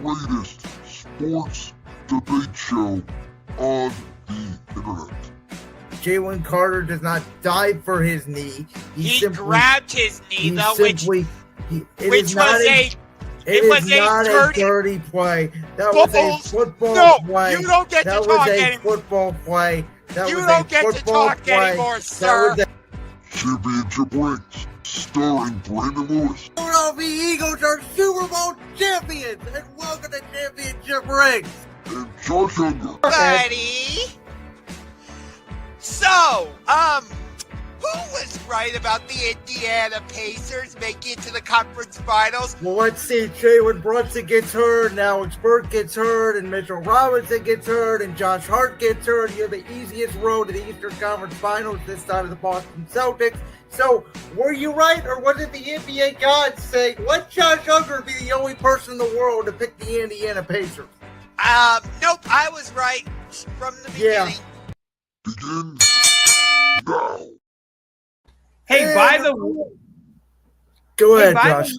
greatest sports debate show on the internet. Jalen Carter does not dive for his knee. He grabbed his knee, though, which was a dirty play. That was a football play. You don't get to talk anymore. Football play. You don't get to talk anymore, sir. Championship rings, starring Brandon Lewis. Philadelphia Eagles are Super Bowl champions, and welcome to Championship Rings. And Josh Ungar. Buddy. So, who was right about the Indiana Pacers making it to the conference finals? Well, let's see. Jalen Brunson gets hurt, and Alex Burke gets hurt, and Mitchell Robinson gets hurt, and Josh Hart gets hurt. You have the easiest road to the Eastern Conference Finals this side of the Boston Celtics. So, were you right, or was it the NBA gods saying, let Josh Ungar be the only person in the world to pick the Indiana Pacers? Nope, I was right from the beginning. Begin now. Hey, by the way, go ahead, Josh.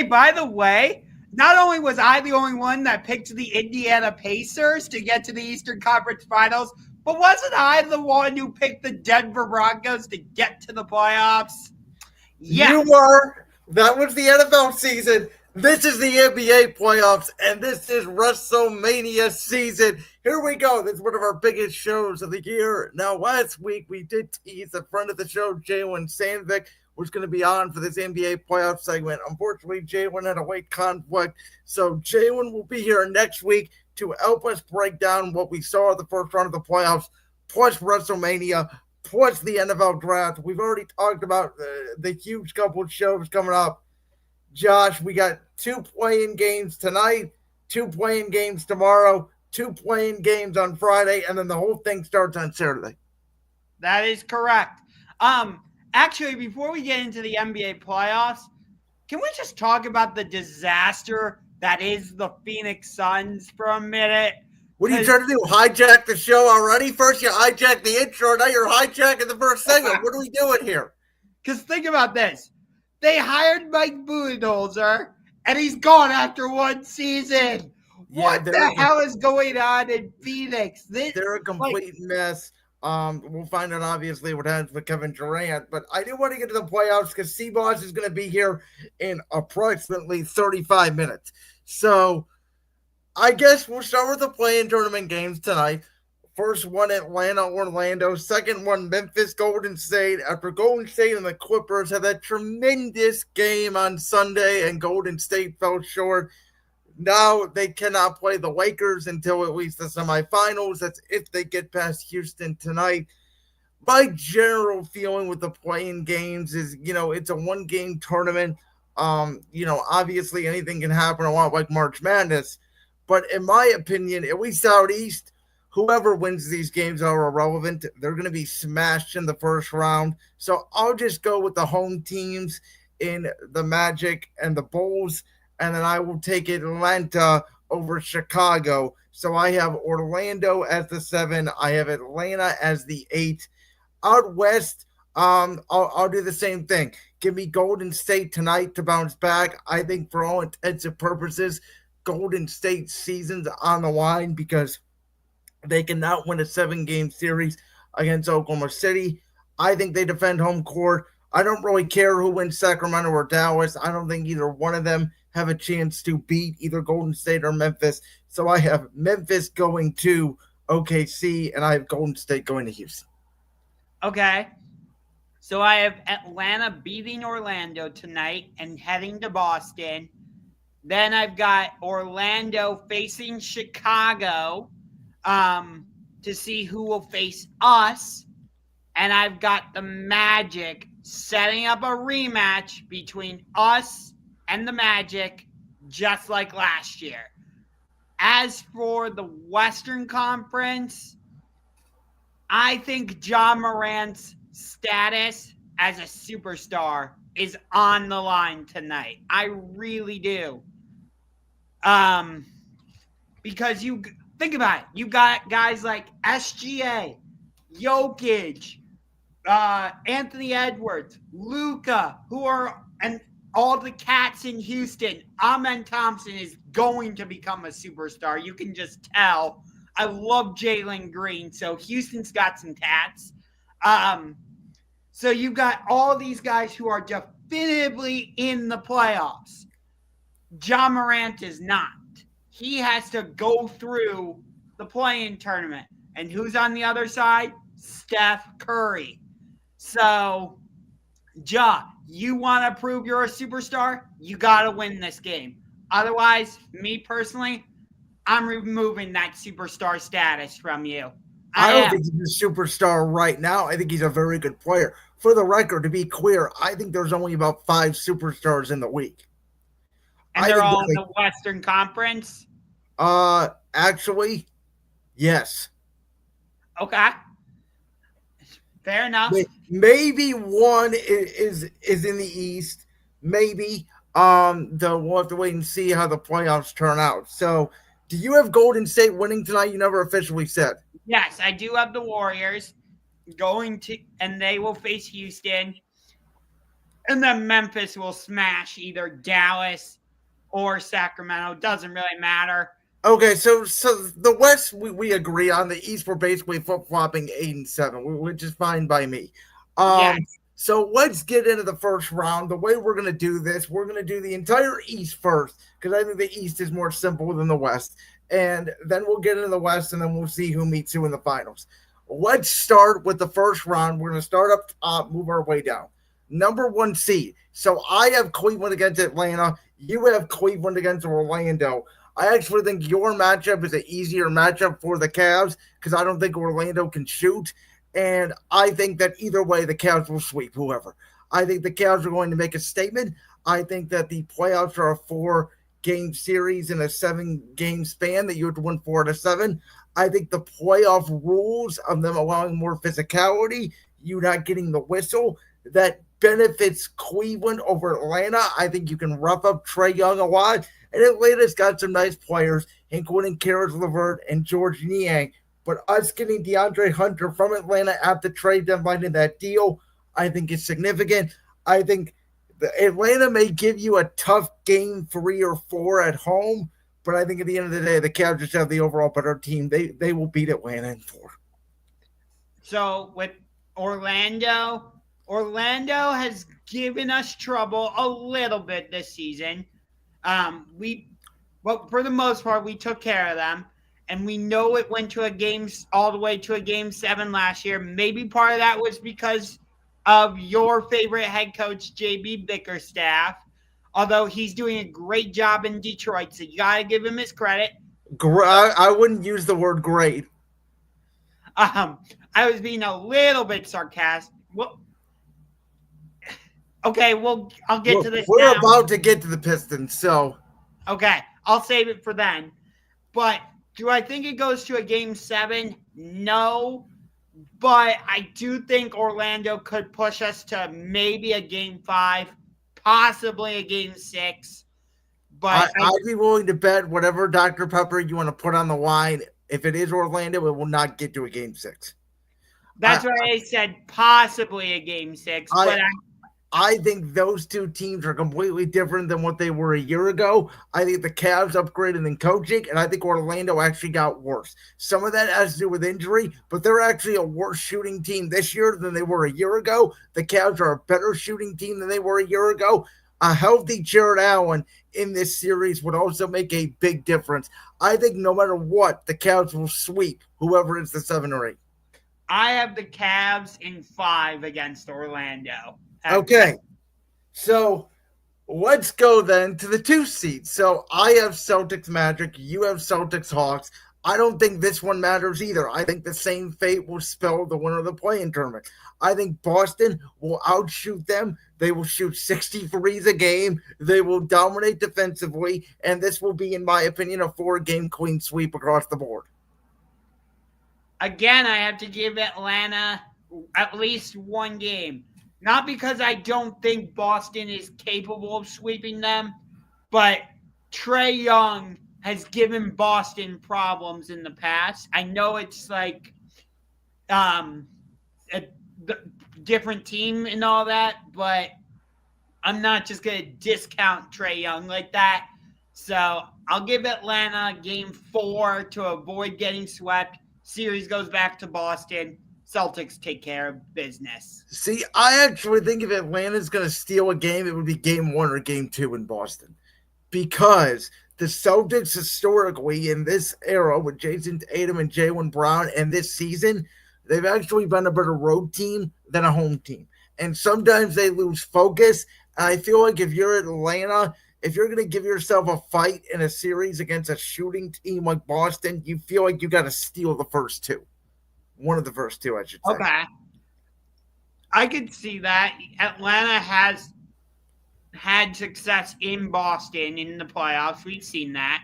By the way, not only was I the only one that picked the Indiana Pacers to get to the Eastern Conference Finals, but wasn't I the one who picked the Denver Broncos to get to the playoffs? Yeah. You were. That was the NFL season. This is the NBA playoffs, and this is WrestleMania season. Here we go. This is one of our biggest shows of the year. Now, last week, we did tease a friend of the show, Jalen Sandvik, was going to be on for this NBA playoff segment. Unfortunately, Jalen had a weight conflict, so Jalen will be here next week to help us break down what we saw at the first round of the playoffs, plus WrestleMania, plus the NFL draft. We've already talked about the huge couple of shows coming up. Josh, we got 2 play-in games tonight, 2 play-in games tomorrow, 2 play-in games on Friday, and then the whole thing starts on Saturday. That is correct. Actually, before we get into the NBA playoffs, can we just talk about the disaster that is the Phoenix Suns for a minute? What are you trying to do, hijack the show already? First you hijacked the intro, now you're hijacking the first segment. What are we doing here? Because think about this. They hired Mike Budenholzer, and he's gone after 1 season. What the hell is going on in Phoenix? They're a complete mess. We'll find out, obviously, what happens with Kevin Durant. But I do want to get to the playoffs because SeaBoss is going to be here in approximately 35 minutes. So I guess we'll start with the play-in tournament games tonight. First one, Atlanta, Orlando. Second one, Memphis, Golden State. After Golden State and the Clippers had that tremendous game on Sunday and Golden State fell short, now they cannot play the Lakers until at least the semifinals. That's if they get past Houston tonight. My general feeling with the play-in games is, it's a 1-game tournament. Obviously anything can happen, a lot like March Madness. But in my opinion, at least out east, whoever wins these games are irrelevant. They're going to be smashed in the first round. So I'll just go with the home teams in the Magic and the Bulls, and then I will take Atlanta over Chicago. So I have Orlando as the 7. I have Atlanta as the 8. Out west, I'll do the same thing. Give me Golden State tonight to bounce back. I think for all intents and purposes, Golden State season's on the line because they cannot win a 7-game series against Oklahoma City. I think they defend home court. I don't really care who wins Sacramento or Dallas. I don't think either one of them have a chance to beat either Golden State or Memphis. So I have Memphis going to OKC, and I have Golden State going to Houston. Okay. So I have Atlanta beating Orlando tonight and heading to Boston. Then I've got Orlando facing Chicago to see who will face us. And I've got the Magic setting up a rematch between us and the Magic, just like last year. As for the Western Conference, I think Ja Morant's status as a superstar is on the line tonight. I really do. Because you think about it. You got guys like SGA, Jokic, Anthony Edwards, Luka, who are, and all the cats in Houston, Amen Thompson is going to become a superstar. You can just tell. I love Jalen Green, so Houston's got some cats. So you've got all these guys who are definitively in the playoffs. John Morant is not. He has to go through the play-in tournament. And who's on the other side? Steph Curry. So, Ja, you want to prove you're a superstar? You got to win this game. Otherwise, me personally, I'm removing that superstar status from you. I don't think he's a superstar right now. I think he's a very good player. For the record, to be clear, I think there's only about 5 superstars in the league. And they're all in the Western Conference? Actually, yes. Okay. Fair enough. Maybe one is in the East. Maybe. We'll have to wait and see how the playoffs turn out. So, do you have Golden State winning tonight? You never officially said. Yes, I do have the Warriors going to, and they will face Houston. And then Memphis will smash either Dallas or Sacramento. Doesn't really matter. Okay, so the West we agree on. The East we're basically flip-flopping 8 and 7, which is fine by me. Yes. So let's get into the first round. The way we're going to do this, we're going to do the entire East first, because I think the East is more simple than the West. And then we'll get into the West, and then we'll see who meets who in the finals. Let's start with the first round. We're going to start up top, move our way down. Number 1 seed. So I have Cleveland against Atlanta. You have Cleveland against Orlando. I actually think your matchup is an easier matchup for the Cavs because I don't think Orlando can shoot. And I think that either way, the Cavs will sweep whoever. I think the Cavs are going to make a statement. I think that the playoffs are a 4-game series in a 7-game span that you have to win 4 out of 7. I think the playoff rules of them allowing more physicality, you not getting the whistle, that benefits Cleveland over Atlanta. I think you can rough up Trae Young a lot. And Atlanta's got some nice players, including Karis LeVert and George Niang. But us getting DeAndre Hunter from Atlanta at the trade deadline in that deal, I think is significant. I think Atlanta may give you a tough game 3 or 4 at home, but I think at the end of the day, the Cavs just have the overall better team. They will beat Atlanta in 4. So with Orlando has given us trouble a little bit this season. But for the most part, we took care of them. And we know it went to all the way to a game 7 last year. Maybe part of that was because of your favorite head coach, JB Bickerstaff, although he's doing a great job in Detroit. So you got to give him his credit. I wouldn't use the word great. I was being a little bit sarcastic. Well, okay, I'll get to this We're now. about to get to the Pistons, so. Okay, I'll save it for then. But do I think it goes to a game 7? No. But I do think Orlando could push us to maybe a game 5, possibly a game 6. But I'd be willing to bet whatever Dr. Pepper you want to put on the line. If it is Orlando, it will not get to a game 6. That's why I said possibly a game 6. But I think those two teams are completely different than what they were a year ago. I think the Cavs upgraded in coaching, and I think Orlando actually got worse. Some of that has to do with injury, but they're actually a worse shooting team this year than they were a year ago. The Cavs are a better shooting team than they were a year ago. A healthy Jared Allen in this series would also make a big difference. I think no matter what, the Cavs will sweep whoever is the 7 or 8. I have the Cavs in 5 against Orlando. Okay, so let's go then to the 2 seed. So I have Celtics Magic, you have Celtics Hawks. I don't think this one matters either. I think the same fate will spell the winner of the play-in tournament. I think Boston will outshoot them. They will shoot 63s a game. They will dominate defensively, and this will be, in my opinion, a 4-game clean sweep across the board. Again, I have to give Atlanta at least 1 game. Not because I don't think Boston is capable of sweeping them, but Trae Young has given Boston problems in the past. I know it's like a different team and all that, but I'm not just going to discount Trae Young like that. So I'll give Atlanta game 4 to avoid getting swept. Series goes back to Boston. Celtics take care of business. See, I actually think if Atlanta's going to steal a game, it would be game 1 or game 2 in Boston. Because the Celtics historically in this era with Jason Tatum and Jaylen Brown and this season, they've actually been a better road team than a home team. And sometimes they lose focus. And I feel like if you're Atlanta, if you're going to give yourself a fight in a series against a shooting team like Boston, you feel like you got to steal the first 2. One of the first 2, I should say. Okay. I could see that. Atlanta has had success in Boston in the playoffs. We've seen that.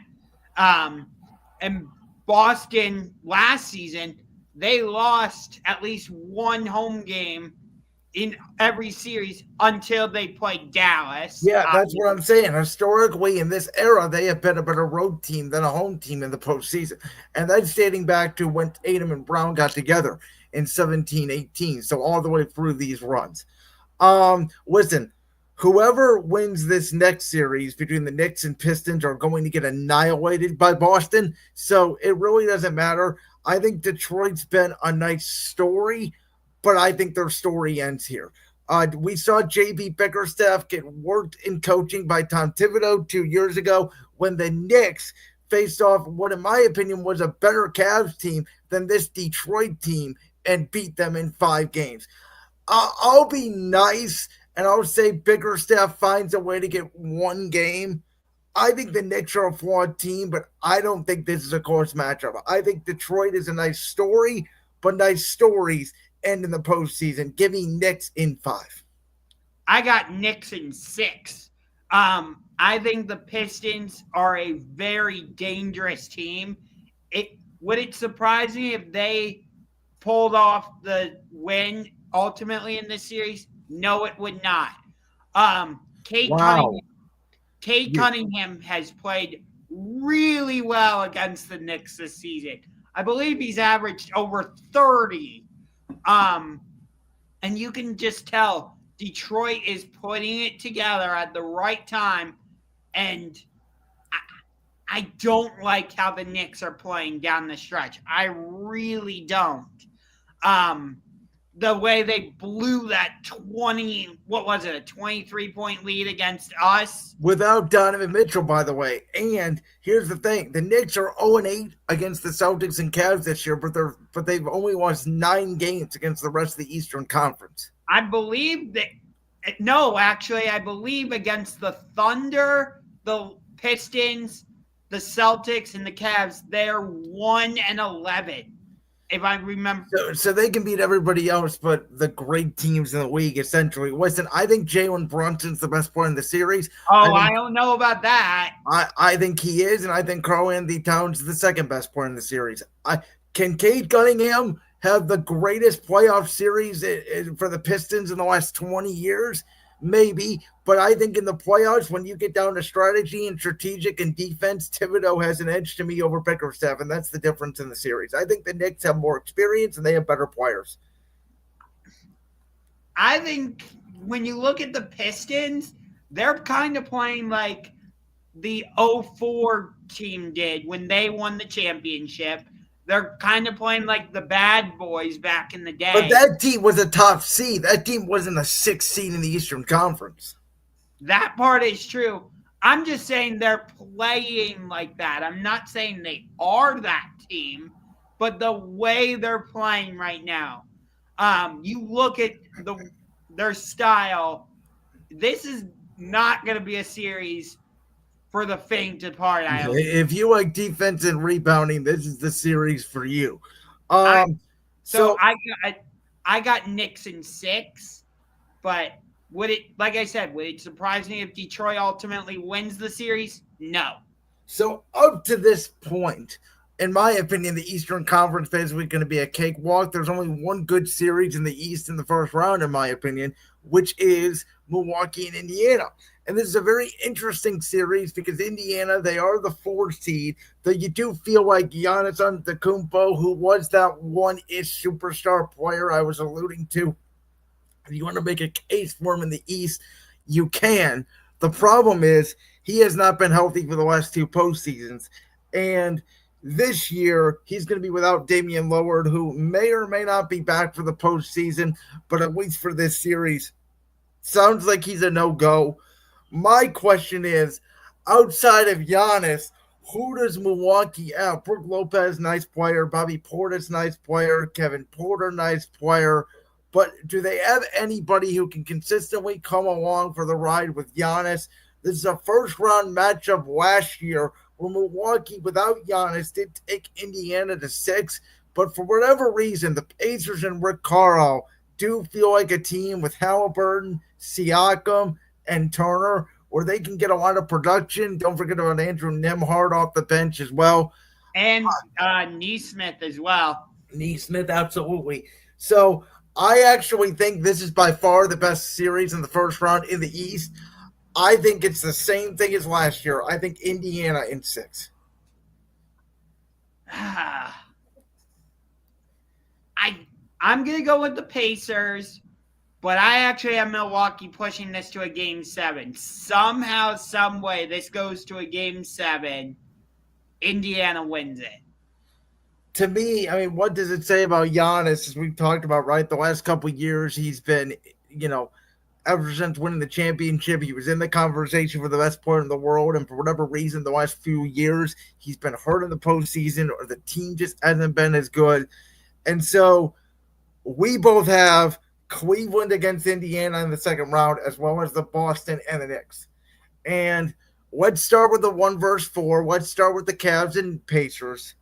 And Boston last season, they lost at least one home game in every series until they played Dallas. Yeah, that's what I'm saying. Historically, in this era, they have been a better road team than a home team in the postseason. And that's dating back to when Tatum and Brown got together in 17-18. So all the way through these runs. Listen, whoever wins this next series between the Knicks and Pistons are going to get annihilated by Boston. So it really doesn't matter. I think Detroit's been a nice story, but I think their story ends here. We saw JB Bickerstaff get worked in coaching by Tom Thibodeau 2 years ago when the Knicks faced off what, in my opinion, was a better Cavs team than this Detroit team and beat them in 5 games. I'll be nice and I'll say Bickerstaff finds a way to get 1 game. I think the Knicks are a flawed team, but I don't think this is a close matchup. I think Detroit is a nice story, but nice stories end in the postseason. Give me Knicks in 5. I got Knicks in 6. I think the Pistons are a very dangerous team. Would it surprise me if they pulled off the win ultimately in this series? No, it would not. Cade Cunningham has played really well against the Knicks this season. I believe he's averaged over 30. And you can just tell Detroit is putting it together at the right time. And I don't like how the Knicks are playing down the stretch. I really don't. The way they blew that 23-point lead against us. Without Donovan Mitchell, by the way. And here's the thing. The Knicks are 0-8 against the Celtics and Cavs this year, but they've only lost 9 games against the rest of the Eastern Conference. I believe I believe against the Thunder, the Pistons, the Celtics, and the Cavs, they're 1-11. If I remember. So they can beat everybody else but the great teams in the league, essentially. Listen, I think Jalen Brunson's the best player in the series. I don't know about that. I think he is, and I think Karl-Anthony Towns is the second best player in the series. Can Cade Cunningham have the greatest playoff series for the Pistons in the last 20 years? Maybe, but I think in the playoffs, when you get down to strategy and strategic and defense, Thibodeau has an edge to me over Bickerstaff, and that's the difference in the series. I think the Knicks have more experience and they have better players. I think when you look at the Pistons, they're kind of playing like the 04 team did when they won the championship. They're kind of playing like the bad boys back in the day. But that team was a top seed. That team wasn't a 6th seed in the Eastern Conference. That part is true. I'm just saying they're playing like that. I'm not saying they are that team, but the way they're playing right now, you look at their style, this is not going to be a series for the faint of heart. If you like defense and rebounding, this is the series for you. I got Knicks in 6, but would it surprise me if Detroit ultimately wins the series? No. So up to this point, in my opinion, the Eastern Conference is basically going to be a cakewalk. There's only one good series in the East in the first round, in my opinion, which is Milwaukee and Indiana. And this is a very interesting series because Indiana, they are the 4th seed, though you do feel like Giannis Antetokounmpo, who was that one-ish superstar player I was alluding to. If you want to make a case for him in the East, you can. The problem is he has not been healthy for the last two postseasons. And this year, he's going to be without Damian Lillard, who may or may not be back for the postseason, but at least for this series, sounds like he's a no-go. My question is, outside of Giannis, who does Milwaukee have? Brook Lopez, nice player. Bobby Portis, nice player. Kevin Porter, nice player. But do they have anybody who can consistently come along for the ride with Giannis? This is a first-round matchup last year where Milwaukee, without Giannis, did take Indiana to 6. But for whatever reason, the Pacers and Rick Carlisle do feel like a team with Halliburton, Siakam, and Turner, where they can get a lot of production. Don't forget about Andrew Nembhard off the bench as well. And Neesmith as well. Neesmith, absolutely. So I actually think this is by far the best series in the first round in the East. I think it's the same thing as last year. I think Indiana in 6. I'm going to go with the Pacers, but I actually have Milwaukee pushing this to a Game 7. Somehow, some way, this goes to a Game 7. Indiana wins it. To me, I mean, what does it say about Giannis, as we've talked about, right? The last couple of years, he's been, ever since winning the championship, he was in the conversation for the best player in the world. And for whatever reason, the last few years, he's been hurt in the postseason, or the team just hasn't been as good. And so we both have Cleveland against Indiana in the second round, as well as the Boston and the Knicks. And let's start with the 1 versus 4. Let's start with the Cavs and Pacers.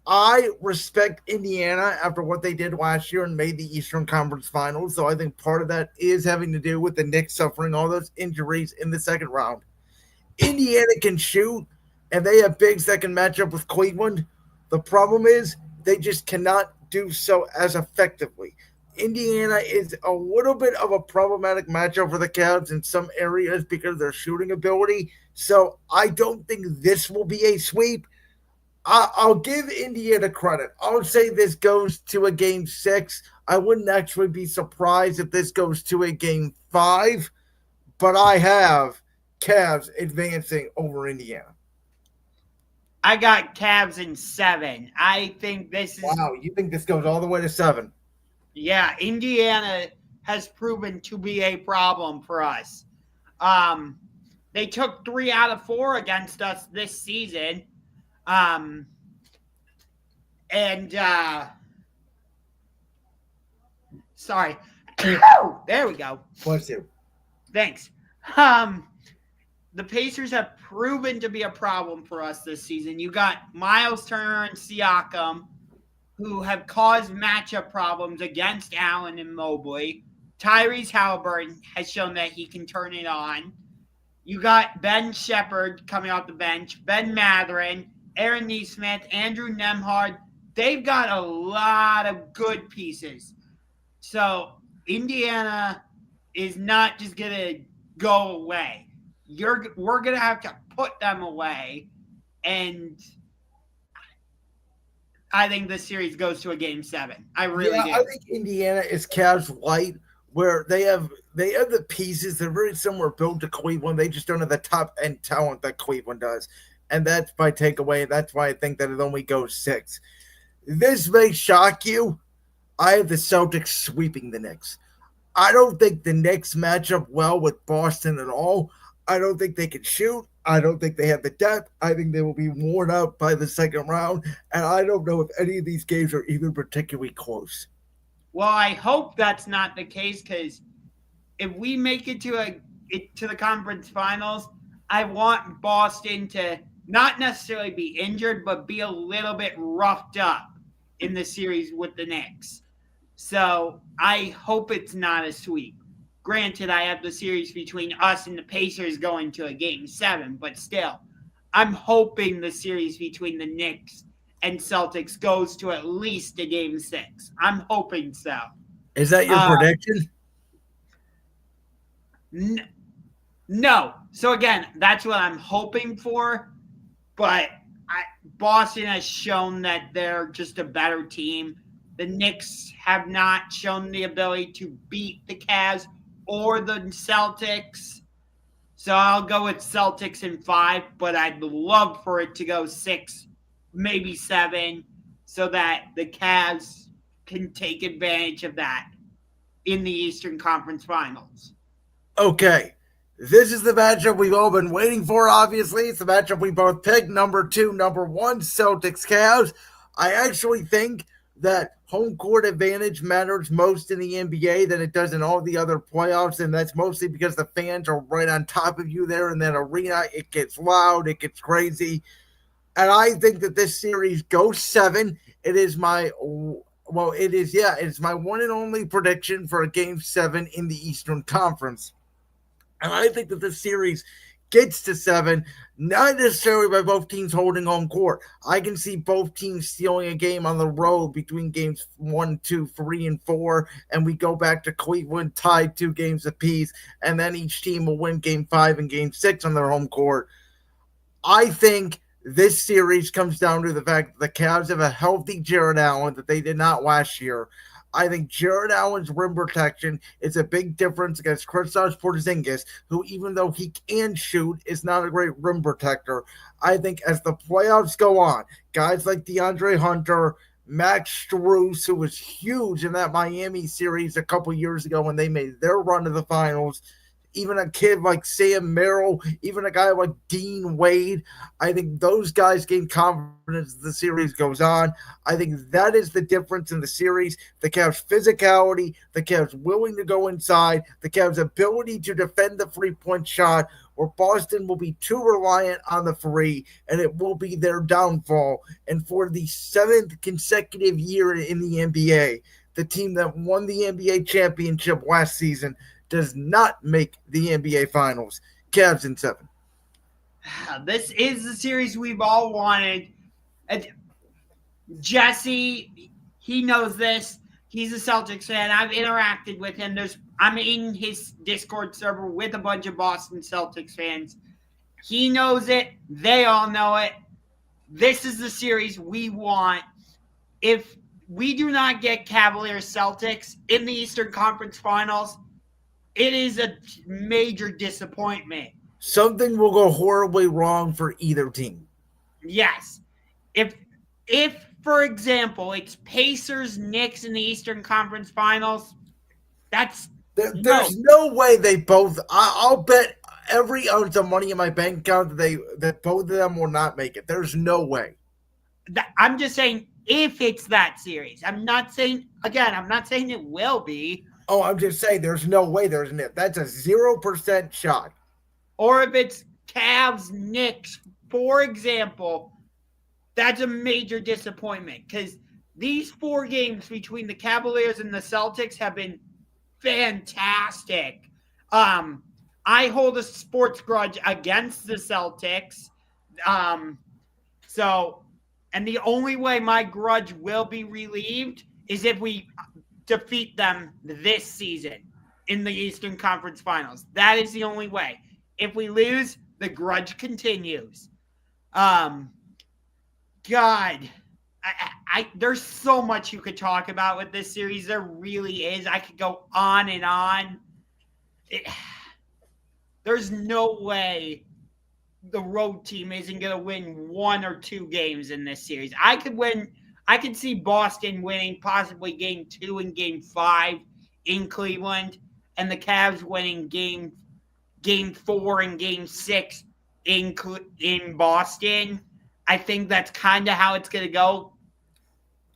I respect Indiana after what they did last year and made the Eastern Conference Finals. So I think part of that is having to do with the Knicks suffering all those injuries in the second round. Indiana can shoot, and they have bigs that can match up with Cleveland. The problem is they just cannot do so as effectively. Indiana is a little bit of a problematic matchup for the Cavs in some areas because of their shooting ability. So I don't think this will be a sweep. I'll give Indiana credit. I'll say this goes to a Game 6. I wouldn't actually be surprised if this goes to a Game 5, but I have Cavs advancing over Indiana. I got Cavs in 7. I think this is... Wow, you think this goes all the way to 7? Yeah, Indiana has proven to be a problem for us. They took 3 out of 4 against us this season. Sorry. There we go. Bless you. Thanks. The Pacers have proven to be a problem for us this season. You got Miles Turner and Siakam, who have caused matchup problems against Allen and Mobley. Tyrese Halliburton has shown that he can turn it on. You got Ben Shepherd coming off the bench, Ben Mathurin, Aaron Neesmith, Andrew Nembhard. They've got a lot of good pieces. So Indiana is not just going to go away. We're going to have to put them away. And I think this series goes to a Game 7. I really do. I think Indiana is Cavs light, where they have the pieces. They're very similar built to Cleveland. They just don't have the top end talent that Cleveland does. And that's my takeaway. That's why I think that it only goes 6. This may shock you. I have the Celtics sweeping the Knicks. I don't think the Knicks match up well with Boston at all. I don't think they can shoot. I don't think they have the depth. I think they will be worn out by the second round. And I don't know if any of these games are even particularly close. Well, I hope that's not the case, because if we make it to the conference finals, I want Boston to not necessarily be injured, but be a little bit roughed up in the series with the Knicks. So I hope it's not a sweep. Granted, I have the series between us and the Pacers going to a Game 7, but still, I'm hoping the series between the Knicks and Celtics goes to at least a Game 6. I'm hoping so. Is that your prediction? No. So again, that's what I'm hoping for. But Boston has shown that they're just a better team. The Knicks have not shown the ability to beat the Cavs or the Celtics. So I'll go with Celtics in 5, but I'd love for it to go 6, maybe 7, so that the Cavs can take advantage of that in the Eastern Conference Finals. Okay. This is the matchup we've all been waiting for, obviously. It's the matchup we both picked. Number 2, number 1, Celtics Cavs. I actually think that home court advantage matters most in the NBA than it does in all the other playoffs, and that's mostly because the fans are right on top of you there in that arena. It gets loud, it gets crazy, and I think that this series goes 7. It is my it's my one and only prediction for a Game 7 in the Eastern Conference, and I think that this series gets to 7, not necessarily by both teams holding home court. I can see both teams stealing a game on the road between games 1, 2, 3, and 4, and we go back to Cleveland tied 2 games apiece, and then each team will win game 5 and game 6 on their home court. I think this series comes down to the fact that the Cavs have a healthy Jared Allen that they did not last year. I think Jared Allen's rim protection is a big difference against Kristaps Porzingis, who, even though he can shoot, is not a great rim protector. I think as the playoffs go on, guys like DeAndre Hunter, Max Strus, who was huge in that Miami series a couple years ago when they made their run to the finals, even a kid like Sam Merrill, even a guy like Dean Wade. I think those guys gain confidence as the series goes on. I think that is the difference in the series. The Cavs' physicality, the Cavs' willing to go inside, the Cavs' ability to defend the three-point shot, where Boston will be too reliant on the free, and it will be their downfall. And for the 7th consecutive year in the NBA, the team that won the NBA championship last season does not make the NBA Finals. Cavs in 7. This is the series we've all wanted. Jesse, he knows this. He's a Celtics fan. I've interacted with him. I'm in his Discord server with a bunch of Boston Celtics fans. He knows it. They all know it. This is the series we want. If we do not get Cavaliers Celtics in the Eastern Conference Finals, it is a major disappointment. Something will go horribly wrong for either team. Yes. If for example, it's Pacers Knicks in the Eastern Conference Finals, there's no way they both. I'll bet every ounce of money in my bank account that both of them will not make it. There's no way. I'm just saying if it's that series. I'm not saying it will be. Oh, I'm just saying there's no way there's an if. That's a 0% shot. Or if it's Cavs, Knicks, for example, that's a major disappointment because these 4 games between the Cavaliers and the Celtics have been fantastic. I hold a sports grudge against the Celtics. And the only way my grudge will be relieved is if we defeat them this season in the Eastern Conference Finals. That is the only way. If we lose, the grudge continues. God, there's so much you could talk about with this series. There really is. I could go on and on. There's no way the road team isn't going to win 1 or 2 games in this series. I could see Boston winning possibly game 2 and game 5 in Cleveland, and the Cavs winning game 4 and game 6 in Boston. I think that's kind of how it's going to go.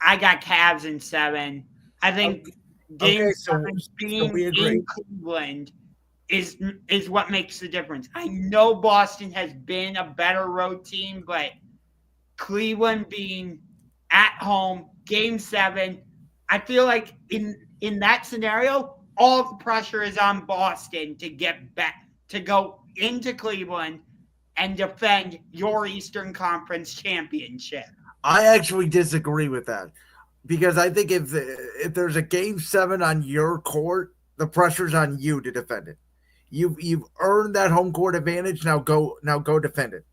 I got Cavs in 7. I think game 7 being in Cleveland is what makes the difference. I know Boston has been a better road team, but Cleveland being at home, game 7, I feel like in that scenario, all the pressure is on Boston to get back, to go into Cleveland and defend your Eastern Conference championship. I actually disagree with that because I think if there's a game 7 on your court, the pressure's on you to defend it. You've earned that home court advantage. Now go defend it.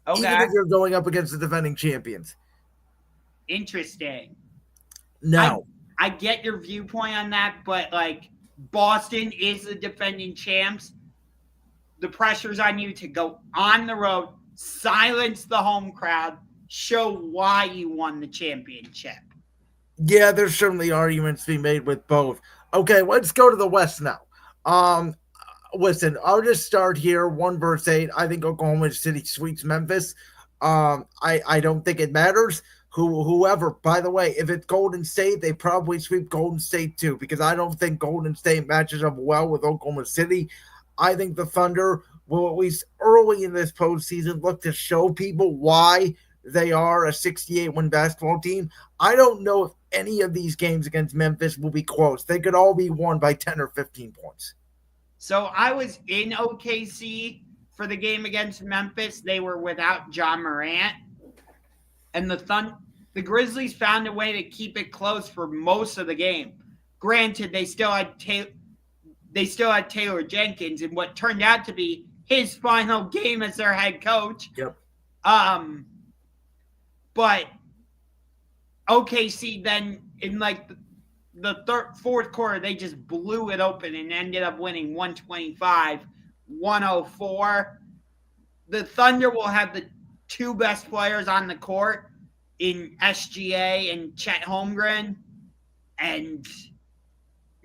Okay. Even if you're going up against the defending champions. Interesting. No. I get your viewpoint on that, but like Boston is the defending champs. The pressure's on you to go on the road, silence the home crowd, show why you won the championship. Yeah, there's certainly arguments to be made with both. Okay, let's go to the West now. Listen, I'll just start here. 1-8. I think Oklahoma City sweeps Memphis. I don't think it matters. Whoever, by the way, if it's Golden State, they probably sweep Golden State too, because I don't think Golden State matches up well with Oklahoma City. I think the Thunder will, at least early in this postseason, look to show people why they are a 68-win basketball team. I don't know if any of these games against Memphis will be close. They could all be won by 10 or 15 points. So I was in OKC for the game against Memphis. They were without John Morant. And the Grizzlies found a way to keep it close for most of the game. Granted, they still had Taylor Jenkins in what turned out to be his final game as their head coach. Yep. But OKC then in like the fourth quarter, they just blew it open and ended up winning 125-104. The Thunder will have the two best players on the court in SGA and Chet Holmgren. And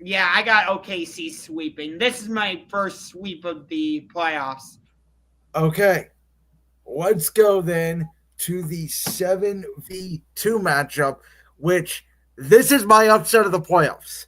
yeah, I got OKC sweeping. This is my first sweep of the playoffs. Okay, let's go then to the 7v2 matchup, which this is my upset of the playoffs.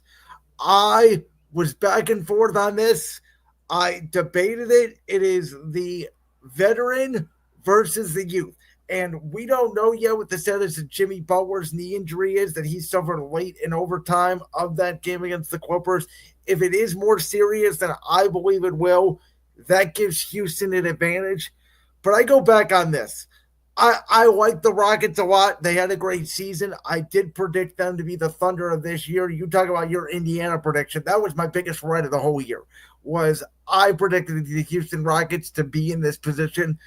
I was back and forth on this. I debated it. It is the veteran versus the youth. And we don't know yet what the status of Jimmy Butler's knee injury is that he suffered late in overtime of that game against the Clippers. If it is more serious than I believe it will, that gives Houston an advantage. But I go back on this. I like the Rockets a lot. They had a great season. I did predict them to be the Thunder of this year. You talk about your Indiana prediction. That was my biggest right of the whole year, was I predicted the Houston Rockets to be in this position.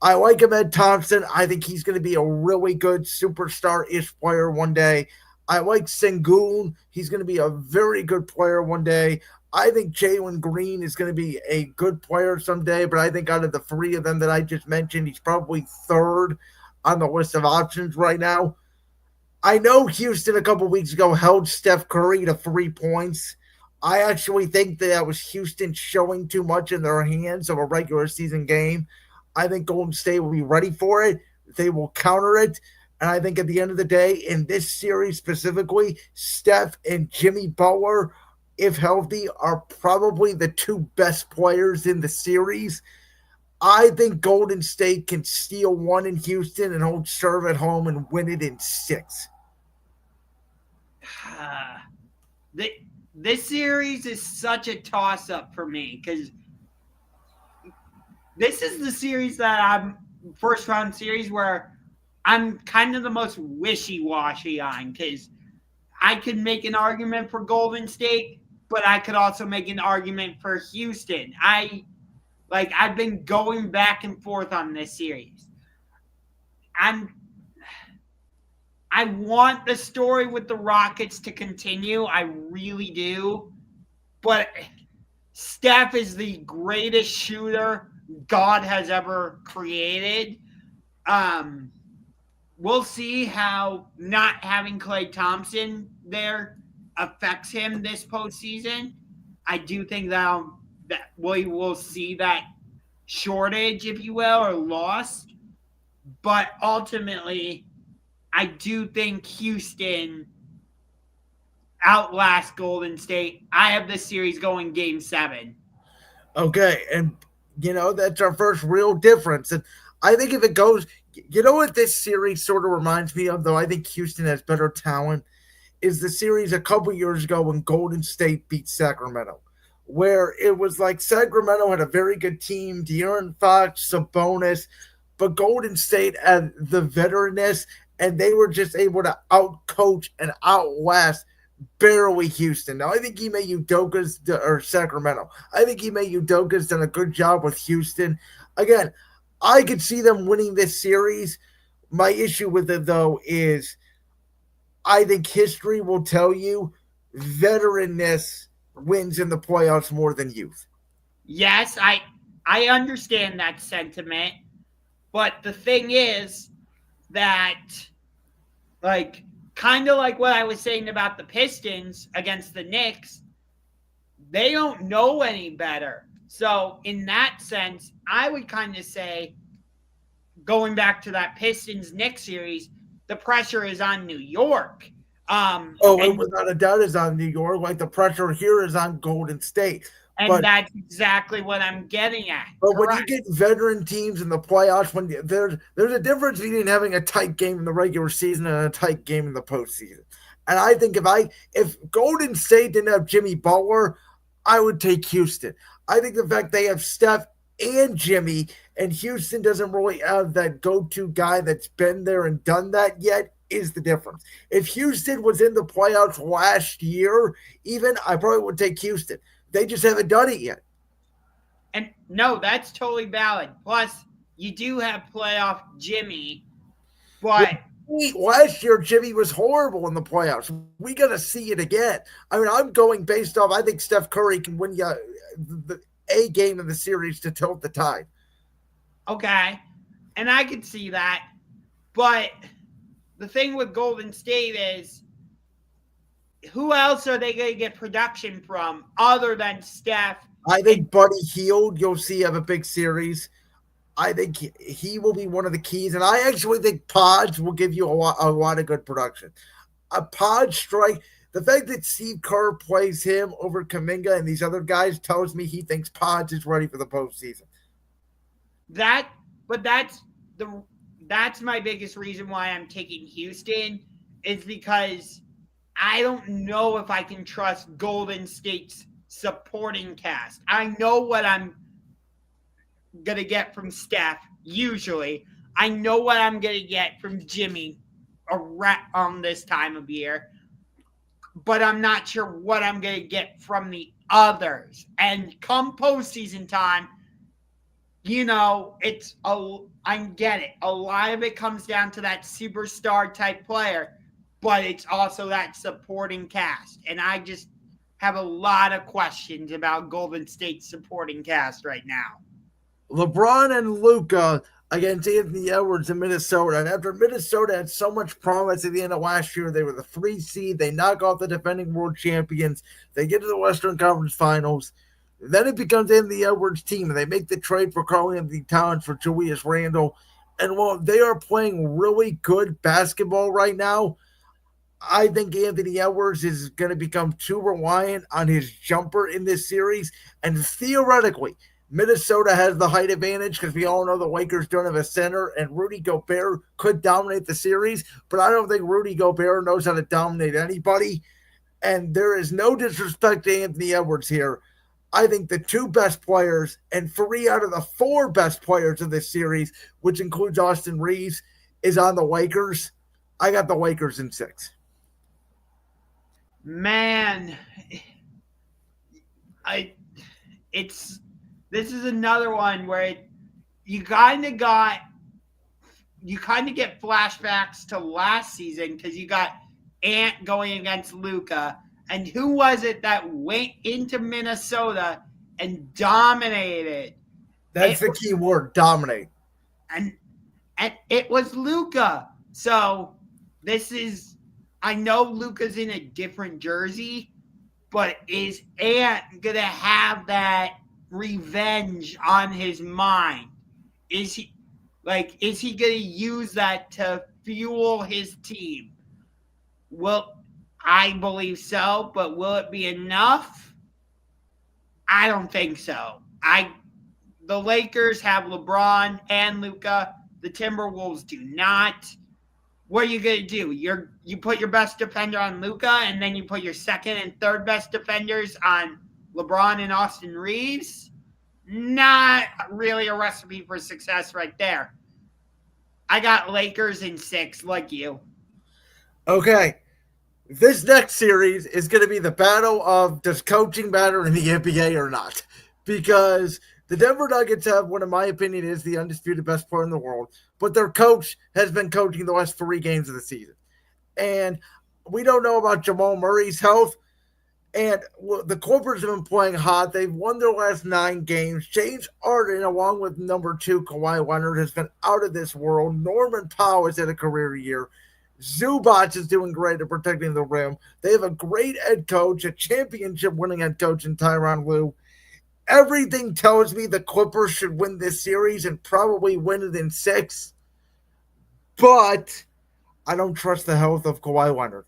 I like Ahmed Thompson. I think he's going to be a really good superstar-ish player one day. I like Sengun. He's going to be a very good player one day. I think Jalen Green is going to be a good player someday, but I think out of the three of them that I just mentioned, he's probably third on the list of options right now. I know Houston a couple weeks ago held Steph Curry to 3 points. I actually think that was Houston showing too much in their hands of a regular season game. I think Golden State will be ready for it. They will counter it. And I think at the end of the day, in this series specifically, Steph and Jimmy Butler, if healthy, are probably the two best players in the series. I think Golden State can steal one in Houston and hold serve at home and win it in 6. This series is such a toss-up for me because this is the series that I'm first round series where I'm kind of the most wishy-washy on, because I could make an argument for Golden State, but I could also make an argument for Houston. I've been going back and forth on this series. I want the story with the Rockets to continue. I really do. But Steph is the greatest shooter God has ever created. We'll see how not having Klay Thompson there affects him this postseason. I do think that we will see that shortage, if you will, or loss. But ultimately, I do think Houston outlasts Golden State. I have this series going Game 7. Okay, and that's our first real difference. And I think if it goes, what this series sort of reminds me of, though I think Houston has better talent, is the series a couple years ago when Golden State beat Sacramento, where it was like Sacramento had a very good team, De'Aaron Fox, Sabonis, but Golden State had the veteranness, and they were just able to outcoach and outlast barely Houston. Now, I think Ime Udoka's or Sacramento. I think Ime Udoka's done a good job with Houston. Again, I could see them winning this series. My issue with it, though, is I think history will tell you veteranness wins in the playoffs more than youth. Yes, I understand that sentiment, but the thing is that, like, kind of like what I was saying about the Pistons against the Knicks, they don't know any better. So in that sense, I would kind of say, going back to that Pistons-Knicks series, the pressure is on New York. And without a doubt is on New York. Like the pressure here is on Golden State. And that's exactly what I'm getting at. But correct. When you get veteran teams in the playoffs, when there's a difference between having a tight game in the regular season and a tight game in the postseason. And I think if Golden State didn't have Jimmy Butler, I would take Houston. I think the fact they have Steph and Jimmy, and Houston doesn't really have that go-to guy that's been there and done that yet, is the difference. If Houston was in the playoffs last year, even, I probably would take Houston. They just haven't done it yet. And no, that's totally valid. Plus, you do have playoff Jimmy, but last year Jimmy was horrible in the playoffs. We got to see it again. I mean, I'm going based off, I think Steph Curry can win you the A game in the series to tilt the tide. Okay, and I could see that. But the thing with Golden State is, who else are they going to get production from other than Steph? I think Buddy Hield, you'll see, have a big series. I think he will be one of the keys. And I actually think Pods will give you a lot of good production. A Pod strike, the fact that Steve Kerr plays him over Kuminga and these other guys tells me he thinks Pods is ready for the postseason. That's my biggest reason why I'm taking Houston, is because I don't know if I can trust Golden State's supporting cast. I know what I'm going to get from Steph, usually. I know what I'm going to get from Jimmy around this time of year. But I'm not sure what I'm going to get from the others. And come postseason time, I get it. A lot of it comes down to that superstar type player. But it's also that supporting cast. And I just have a lot of questions about Golden State's supporting cast right now. LeBron and Luka against Anthony Edwards in Minnesota. And after Minnesota had so much promise at the end of last year, they were the 3 seed. They knock off the defending world champions. They get to the Western Conference Finals. Then it becomes Anthony Edwards' team, and they make the trade for Karl-Anthony Towns for Julius Randle. And while they are playing really good basketball right now, I think Anthony Edwards is going to become too reliant on his jumper in this series. And theoretically, Minnesota has the height advantage because we all know the Lakers don't have a center, and Rudy Gobert could dominate the series. But I don't think Rudy Gobert knows how to dominate anybody. And there is no disrespect to Anthony Edwards here. I think the 2 best players and 3 out of the 4 best players of this series, which includes Austin Reeves, is on the Lakers. I got the Lakers in 6. Man, this is another one where you kind of get flashbacks to last season because you got Ant going against Luka, and who was it that went into Minnesota and dominated? That's the key word, dominate. And it was Luka. So I know Luka's in a different jersey, but is Ant gonna have that revenge on his mind? Is he gonna use that to fuel his team? Well, I believe so, but will it be enough? I don't think so. The Lakers have LeBron and Luka. The Timberwolves do not. What are you going to do? You put your best defender on Luka, and then you put your second and third best defenders on LeBron and Austin Reeves? Not really a recipe for success right there. I got Lakers in 6, like you. Okay. This next series is going to be the battle of does coaching matter in the NBA or not? Because the Denver Nuggets have what, in my opinion, is the undisputed best player in the world, but their coach has been coaching the last 3 games of the season. And we don't know about Jamal Murray's health. And the Clippers have been playing hot. They've won their last 9 games. James Harden, along with number 2 Kawhi Leonard, has been out of this world. Norman Powell has had a career year. Zubac is doing great at protecting the rim. They have a great head coach, a championship-winning head coach in Tyronn Lue. Everything tells me the Clippers should win this series and probably win it in 6. But I don't trust the health of Kawhi Leonard.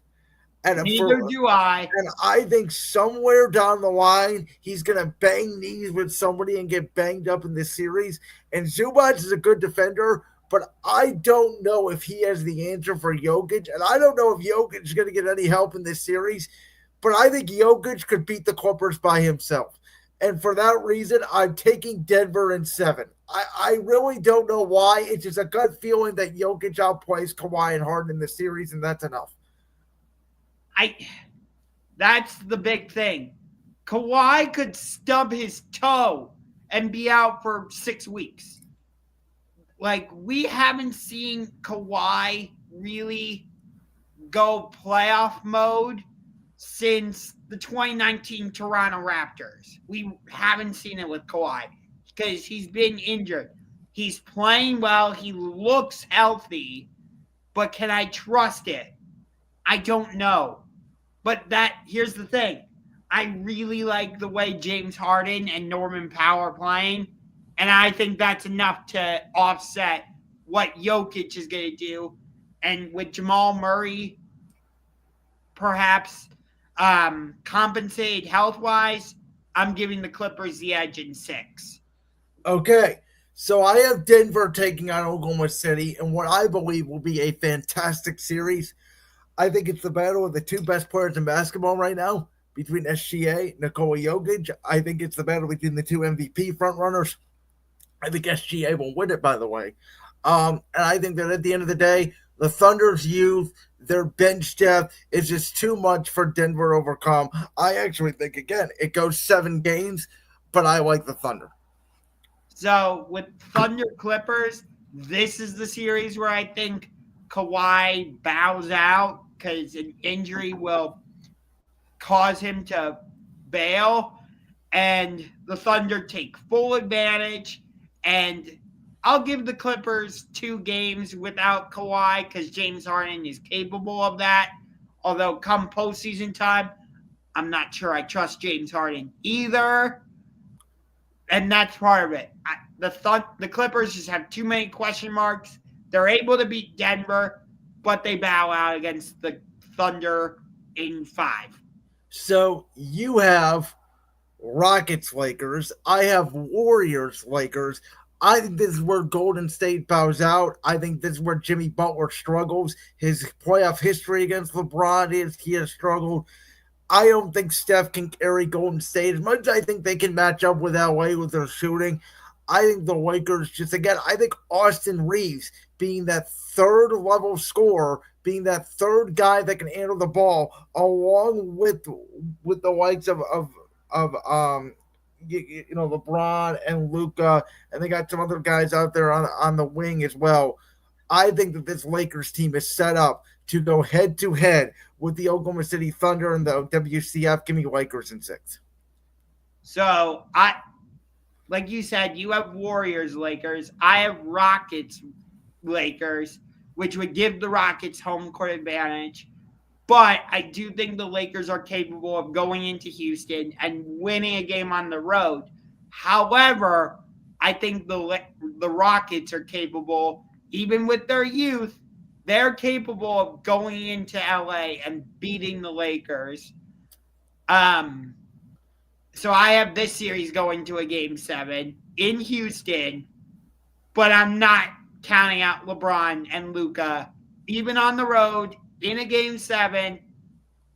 Neither do I. And I think somewhere down the line, he's going to bang knees with somebody and get banged up in this series. And Zubac is a good defender, but I don't know if he has the answer for Jokic. And I don't know if Jokic is going to get any help in this series. But I think Jokic could beat the Clippers by himself. And for that reason, I'm taking Denver in 7. I really don't know why. It's just a gut feeling that Jokic outplays Kawhi and Harden in the series, and that's enough. That's the big thing. Kawhi could stub his toe and be out for 6 weeks. Like, we haven't seen Kawhi really go playoff mode since the 2019 Toronto Raptors. We haven't seen it with Kawhi because he's been injured. He's playing well. He looks healthy. But can I trust it? I don't know. But here's the thing. I really like the way James Harden and Norman Powell are playing. And I think that's enough to offset what Jokic is going to do. And with Jamal Murray perhaps compensated health-wise, I'm giving the Clippers the edge in 6. Okay. So I have Denver taking on Oklahoma City in what I believe will be a fantastic series. I think it's the battle of the 2 best players in basketball right now between SGA and Nikola Jokic. I think it's the battle between the 2 MVP frontrunners. I think SGA will win it, by the way. And I think that at the end of the day, the Thunder's youth, their bench depth is just too much for Denver to overcome. I actually think, again, it goes 7 games, but I like the Thunder. So with Thunder Clippers, this is the series where I think Kawhi bows out because an injury will cause him to bail, and the Thunder take full advantage. And I'll give the Clippers 2 games without Kawhi because James Harden is capable of that. Although come postseason time, I'm not sure I trust James Harden either. And that's part of it. The Clippers just have too many question marks. They're able to beat Denver, but they bow out against the Thunder in 5. So you have Rockets Lakers. I have Warriors Lakers. I think this is where Golden State bows out. I think this is where Jimmy Butler struggles. His playoff history against LeBron is he has struggled. I don't think Steph can carry Golden State as much as I think they can match up with LA with their shooting. I think the Lakers I think Austin Reeves being that 3rd level scorer, being that 3rd guy that can handle the ball, along with the likes of LeBron and Luka, and they got some other guys out there on the wing as well. I think that this Lakers team is set up to go head to head with the Oklahoma City Thunder and the WCF. Give me Lakers in 6. So like you said, you have Warriors Lakers. I have Rockets Lakers, which would give the Rockets home court advantage. But I do think the Lakers are capable of going into Houston and winning a game on the road. However, I think the Rockets are capable, even with their youth, they're capable of going into LA and beating the Lakers. So I have this series going to a game 7 in Houston, but I'm not counting out LeBron and Luka, even on the road in a game 7.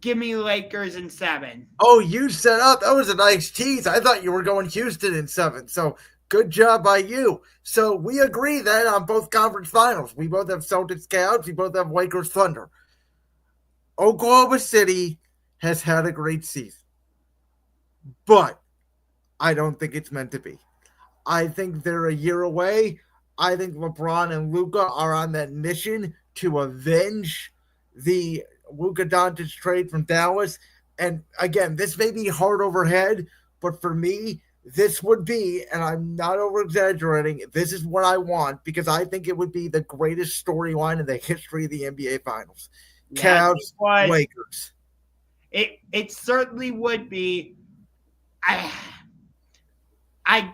Give me Lakers in 7. Oh, you set up. That was a nice tease. I thought you were going Houston in 7. So good job by you. So we agree then on both conference finals. We both have Celtics Cavs. We both have Lakers Thunder. Oklahoma City has had a great season, but I don't think it's meant to be. I think they're a year away. I think LeBron and Luka are on that mission to avenge the Luka Doncic trade from Dallas, And again, this may be hard overhead, but for me, this would be, and I'm not over exaggerating, this is what I want because I think it would be the greatest storyline in the history of the NBA Finals. Cavs, Lakers. It certainly would be. I had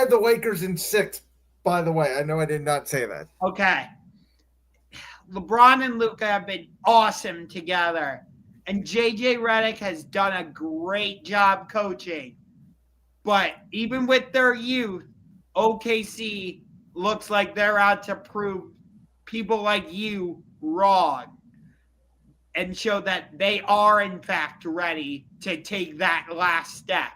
the Lakers in 6, by the way. I know I did not say that. Okay. LeBron and Luka have been awesome together. And JJ Redick has done a great job coaching. But even with their youth, OKC looks like they're out to prove people like you wrong and show that they are, in fact, ready to take that last step.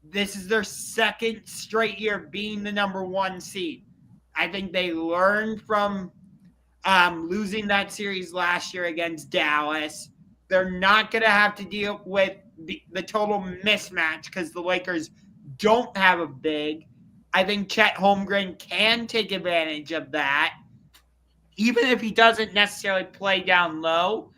This is their second straight year being the number 1 seed. I think they learned from losing that series last year against Dallas. They're not going to have to deal with the total mismatch because the Lakers don't have a big. I think Chet Holmgren can take advantage of that. Even if he doesn't necessarily play down low,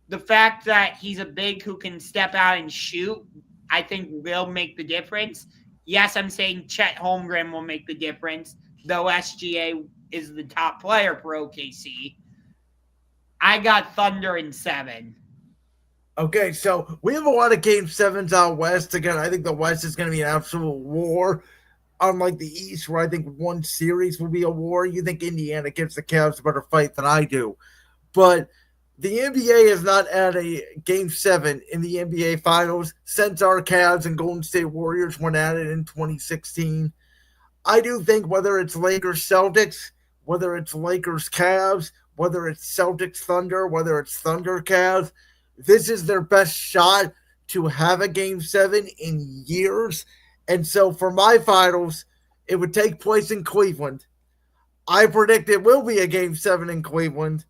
the fact that he's a big who can step out and shoot, I think will make the difference. Yes, I'm saying Chet Holmgren will make the difference, though SGA is the top player for OKC. I got Thunder in 7. Okay, so we have a lot of Game 7s out west. Again, I think the West is going to be an absolute war. Unlike the East, where I think one series will be a war. You think Indiana gives the Cavs a better fight than I do. But the NBA has not had a Game 7 in the NBA Finals since our Cavs and Golden State Warriors went at it in 2016. I do think whether it's Lakers-Celtics, whether it's Lakers-Cavs, whether it's Celtics-Thunder, whether it's Thunder-Cavs, this is their best shot to have a Game 7 in years. And so for my finals, it would take place in Cleveland. I predict it will be a Game 7 in Cleveland.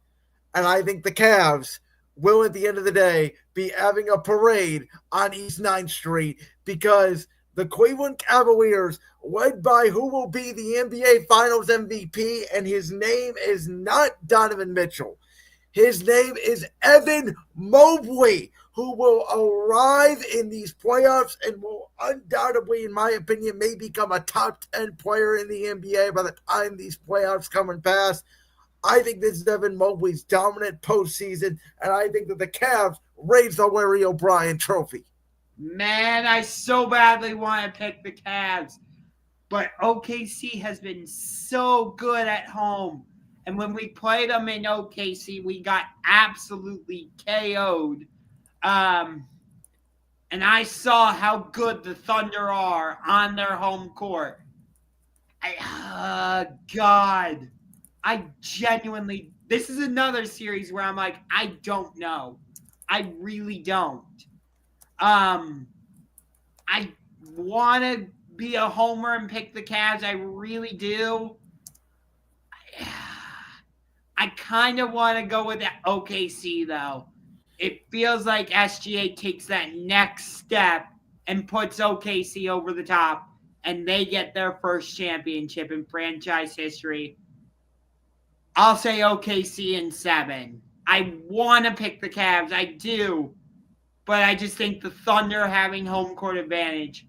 And I think the Cavs will, at the end of the day, be having a parade on East 9th Street because the Cleveland Cavaliers, led by who will be the NBA Finals MVP, and his name is not Donovan Mitchell. His name is Evan Mobley, who will arrive in these playoffs and will undoubtedly, in my opinion, may become a top 10 player in the NBA by the time these playoffs come and pass. I think this is Evan Mobley's dominant postseason, and I think that the Cavs raise the Larry O'Brien trophy. Man, I so badly want to pick the Cavs, but OKC has been so good at home. And when we played them in OKC, we got absolutely KO'd. And I saw how good the Thunder are on their home court. God. I genuinely, this is another series where I'm like, I don't know. I really don't. I want to be a homer and pick the Cavs. I really do. I kind of want to go with OKC, though. It feels like SGA takes that next step and puts OKC over the top, and they get their first championship in franchise history. I'll say OKC in 7. I want to pick the Cavs. I do. But I just think the Thunder having home court advantage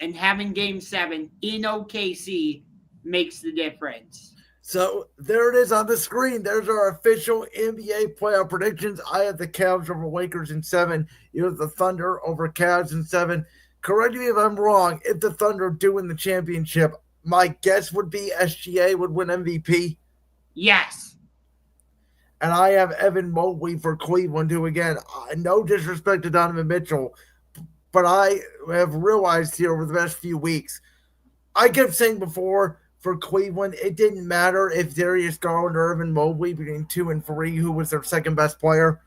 and having Game 7 in OKC makes the difference. So there it is on the screen. There's our official NBA playoff predictions. I have the Cavs over Lakers in 7. You have the Thunder over Cavs in 7. Correct me if I'm wrong. If the Thunder do win the championship, my guess would be SGA would win MVP. Yes. And I have Evan Mobley for Cleveland, who, again, no disrespect to Donovan Mitchell, but I have realized here over the past few weeks, I kept saying before, for Cleveland, it didn't matter if Darius Garland or Evan Mobley between 2 and 3, who was their second best player.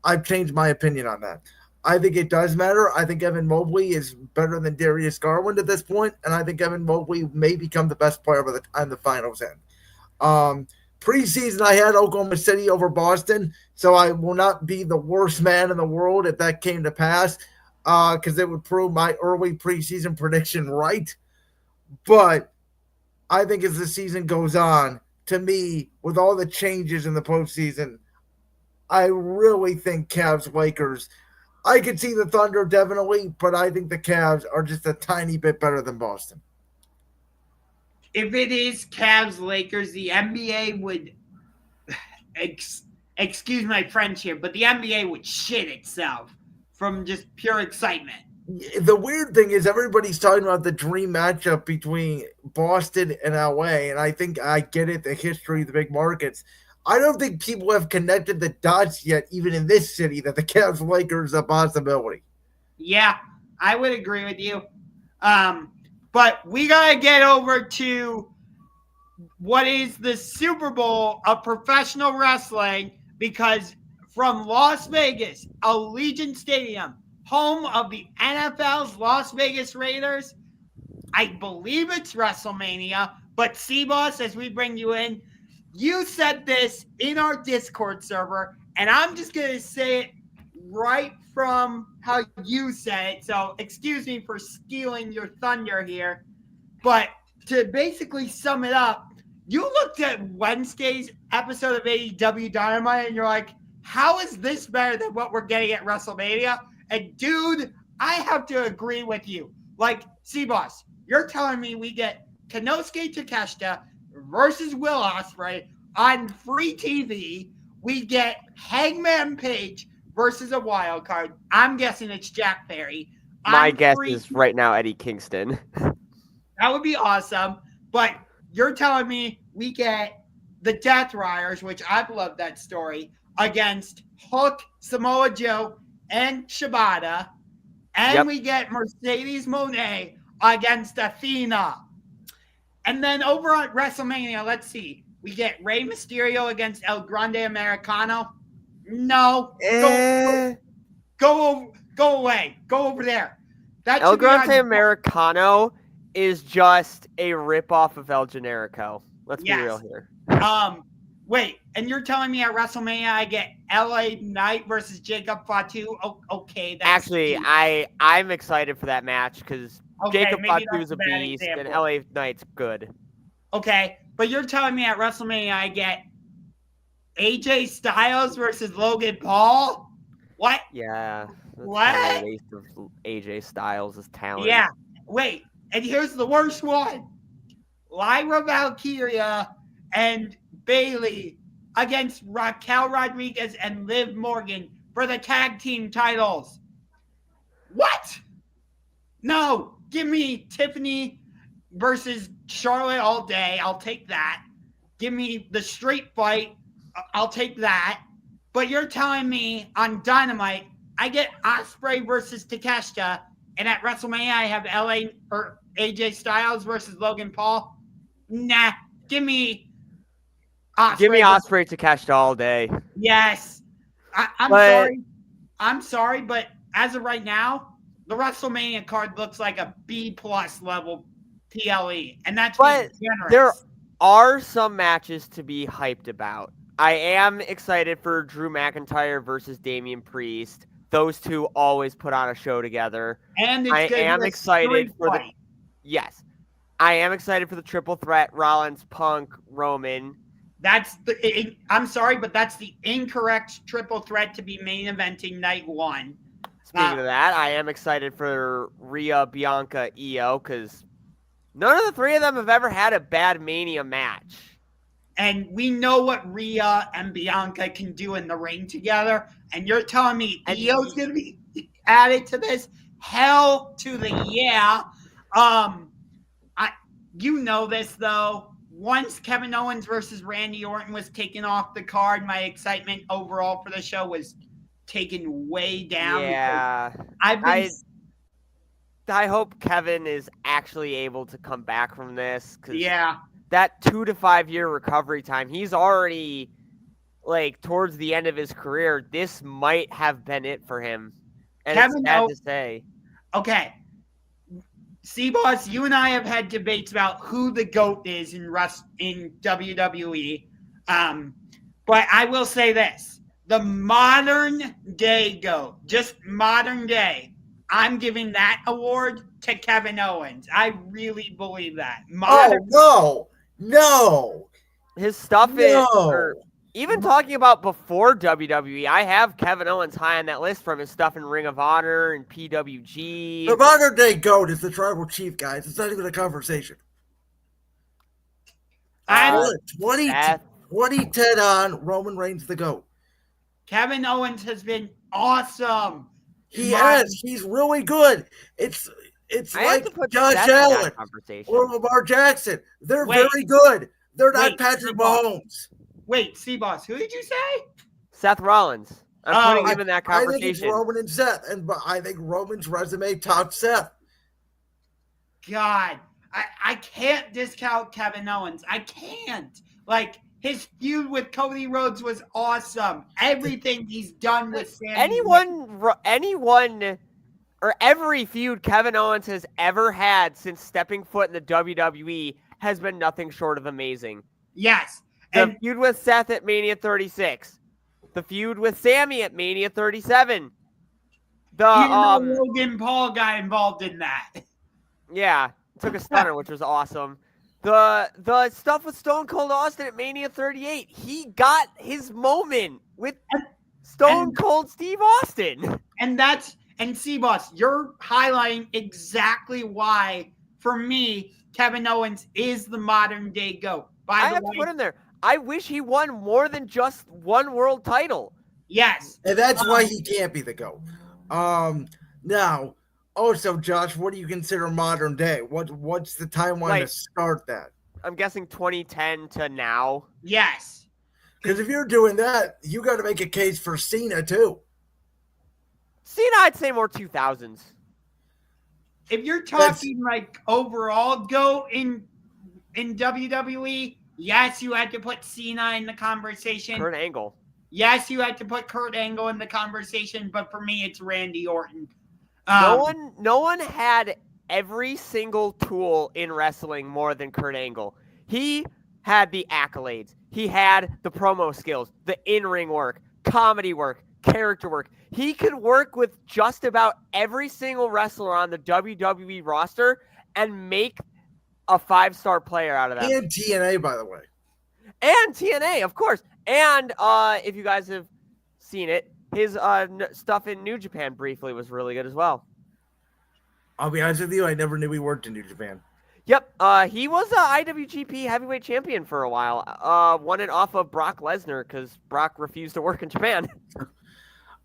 I've changed my opinion on that. I think it does matter. I think Evan Mobley is better than Darius Garland at this point, and I think Evan Mobley may become the best player by the time the finals end. Preseason, I had Oklahoma City over Boston, so I will not be the worst man in the world if that came to pass, because it would prove my early preseason prediction right. But I think as the season goes on, to me, with all the changes in the postseason, I really think Cavs Lakers. I could see the Thunder definitely, but I think the Cavs are just a tiny bit better than Boston. If it is Cavs Lakers, the NBA would excuse my French here, but the NBA would shit itself from just pure excitement. The weird thing is everybody's talking about the dream matchup between Boston and LA, and I think I get it, the history of the big markets. I don't think people have connected the dots yet, even in this city, that the Cavs Lakers are a possibility. Yeah, I would agree with you. But we got to get over to what is the Super Bowl of professional wrestling, because from Las Vegas, Allegiant Stadium, home of the NFL's Las Vegas Raiders, I believe it's WrestleMania, but SeaBoss, as we bring you in, you said this in our Discord server, and I'm just going to say it right from how you said it, so excuse me for stealing your thunder here, but to basically sum it up, you looked at Wednesday's episode of AEW Dynamite, and you're like, how is this better than what we're getting at WrestleMania? And dude, I have to agree with you. Like, SeaBoss, you're telling me we get Konosuke Takeshita versus Will Ospreay on free TV. We get Hangman Page versus a wild card. I'm guessing it's Jack Perry. My guess is right now Eddie Kingston. That would be awesome. But you're telling me we get the Death Riders, which I've loved that story, against Hook, Samoa Joe, and Shibata. And we get Mercedes Moné against Athena. And then over at WrestleMania, let's see. We get Rey Mysterio against El Grande Americano. No. Go away. Go over there. That El Grande Americano is just a ripoff of El Generico. Let's be real here. Wait, and you're telling me at WrestleMania I get LA Knight versus Jacob Fatu? Oh, okay. That's actually, I'm excited for that match because Jacob Fatu is a beast and LA Knight's good. Okay, but you're telling me at WrestleMania I get AJ Styles versus Logan Paul? What? Yeah. What? Kind of a waste of AJ Styles' talent. Yeah. Wait, and here's the worst one. Lyra Valkyria and Bailey against Raquel Rodriguez and Liv Morgan for the tag team titles. What? No, give me Tiffany versus Charlotte all day. I'll take that. Give me the street fight. I'll take that. But you're telling me on Dynamite, I get Ospreay versus Takeshita, and at WrestleMania I have LA or AJ Styles versus Logan Paul. Nah, give me Ospreay. Give me Ospreay Takeshita all day. Yes. I'm sorry, but as of right now, the WrestleMania card looks like a B+ level PLE, and that's being generous. There are some matches to be hyped about. I am excited for Drew McIntyre versus Damian Priest. Those two always put on a show together. And I am excited for the I am excited for the triple threat Rollins, Punk, Roman. I'm sorry, but that's the incorrect triple threat to be main eventing night one. Speaking of that, I am excited for Rhea, Bianca, Io, because none of the three of them have ever had a bad Mania match. And we know what Rhea and Bianca can do in the ring together. And you're telling me Io's going to be added to this? Hell to the yeah. You know this, though. Once Kevin Owens versus Randy Orton was taken off the card, my excitement overall for the show was taken way down. Yeah. I hope Kevin is actually able to come back from this. Yeah. That 2 to 5 year recovery time, he's already towards the end of his career. This might have been it for him. And it's sad to say. Okay. SeaBoss, you and I have had debates about who the GOAT is in WWE. But I will say this. The modern day GOAT, just modern day, I'm giving that award to Kevin Owens. I really believe that. No. His stuff is Even talking about before WWE, I have Kevin Owens high on that list from his stuff in Ring of Honor and PWG. The modern day GOAT is the Tribal Chief, guys. It's not even a conversation. 2010 on, Roman Reigns the GOAT. Kevin Owens has been awesome. He has. He's really good. It's like Josh Allen or Lamar Jackson. They're very good. They're not Patrick Mahomes. Wait, SeaBoss, who did you say? Seth Rollins. I'm putting him in that conversation. I think it's Roman and Seth, and I think Roman's resume tops Seth. God, I can't discount Kevin Owens. I can't. Like, his feud with Cody Rhodes was awesome. Everything he's done with Sami. Anyone, or every feud Kevin Owens has ever had since stepping foot in the WWE has been nothing short of amazing. Yes. The feud with Seth at Mania 36. The feud with Sami at Mania 37. The Logan Paul got involved in that. Yeah, took a stunner, which was awesome. The stuff with Stone Cold Austin at Mania 38. He got his moment with Stone Cold Steve Austin. And SeaBoss, you're highlighting exactly why, for me, Kevin Owens is the modern day GOAT. I have to put him there. I wish he won more than just one world title. Yes. And that's why he can't be the GOAT. Now, also, Josh, what do you consider modern day? What's the timeline to start that? I'm guessing 2010 to now. Yes. Because if you're doing that, you got to make a case for Cena, too. Cena, I'd say more 2000s. If you're talking like overall GOAT in WWE, yes, you had to put Cena in the conversation. Kurt Angle. Yes, you had to put Kurt Angle in the conversation, but for me, it's Randy Orton. No one had every single tool in wrestling more than Kurt Angle. He had the accolades. He had the promo skills, the in-ring work, comedy work, character work. He could work with just about every single wrestler on the WWE roster and make a 5-star player out of them. And TNA, by the way. And TNA, of course. And if you guys have seen it, his stuff in New Japan briefly was really good as well. I'll be honest with you, I never knew he worked in New Japan. Yep, he was a IWGP heavyweight champion for a while. Won it off of Brock Lesnar because Brock refused to work in Japan.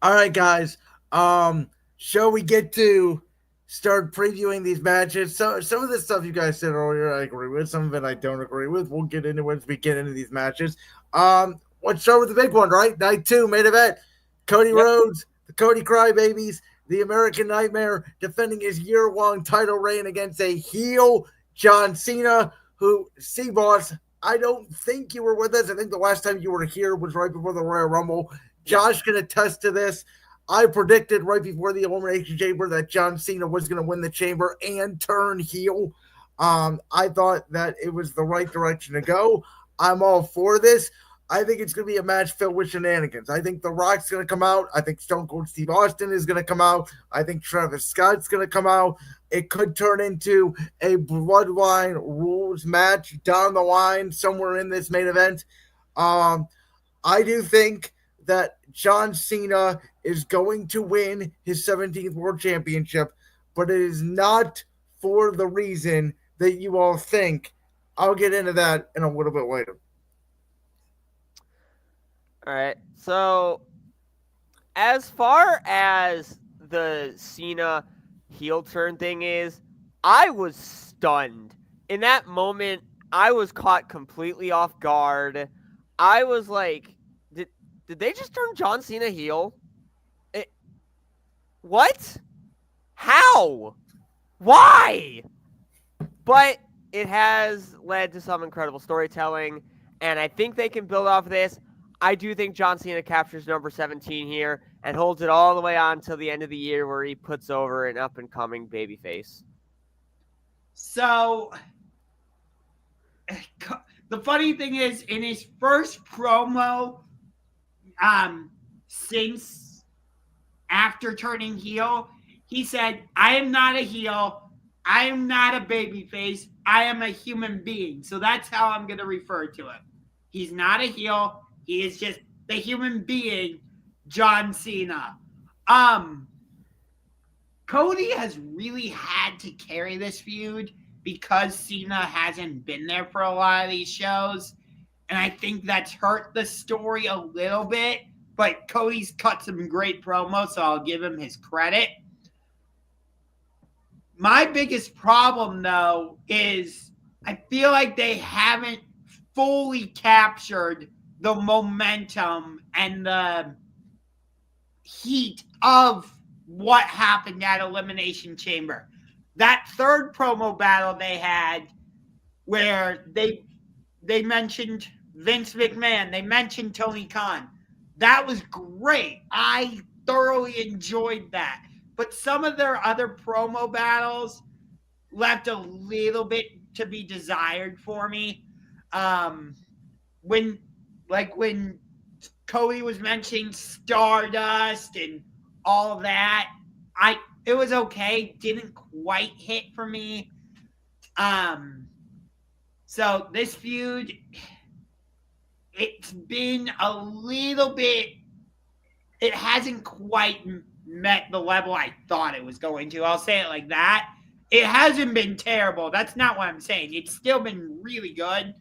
All right, guys. Shall we get to start previewing these matches? So some of the stuff you guys said earlier, I agree with. Some of it I don't agree with. We'll get into it as we get into these matches. Let's start with the big one, right? Night 2, main event. Cody Rhodes, the Cody Crybabies, the American Nightmare, defending his year-long title reign against a heel John Cena, who, SeaBoss, I don't think you were with us. I think the last time you were here was right before the Royal Rumble. Josh can attest to this. I predicted right before the Elimination Chamber that John Cena was going to win the Chamber and turn heel. I thought that it was the right direction to go. I'm all for this. I think it's going to be a match filled with shenanigans. I think The Rock's going to come out. I think Stone Cold Steve Austin is going to come out. I think Travis Scott's going to come out. It could turn into a Bloodline rules match down the line somewhere in this main event. I do think that John Cena is going to win his 17th World Championship, but it is not for the reason that you all think. I'll get into that in a little bit later. All right. So, as far as the Cena heel turn thing is, I was stunned. In that moment, I was caught completely off guard. I was like, did they just turn John Cena heel? What? How? Why? But it has led to some incredible storytelling, and I think they can build off of this. I do think John Cena captures number 17 here and holds it all the way on till the end of the year where he puts over an up-and-coming babyface. So, the funny thing is, in his first promo, since after turning heel, he said, "I am not a heel. I am not a babyface. I am a human being." So that's how I'm going to refer to him. He's not a heel. He is just the human being, John Cena. Cody has really had to carry this feud because Cena hasn't been there for a lot of these shows. And I think that's hurt the story a little bit. But Cody's cut some great promos, so I'll give him his credit. My biggest problem, though, is I feel like they haven't fully captured the momentum and the heat of what happened at Elimination Chamber. That third promo battle they had where they mentioned Vince McMahon, they mentioned Tony Khan. That was great. I thoroughly enjoyed that. But some of their other promo battles left a little bit to be desired for me. When Cody was mentioning Stardust and all of that, it was okay. Didn't quite hit for me. So this feud, it's been a little bit, it hasn't quite met the level I thought it was going to. I'll say it like that. It hasn't been terrible. That's not what I'm saying. It's still been really good,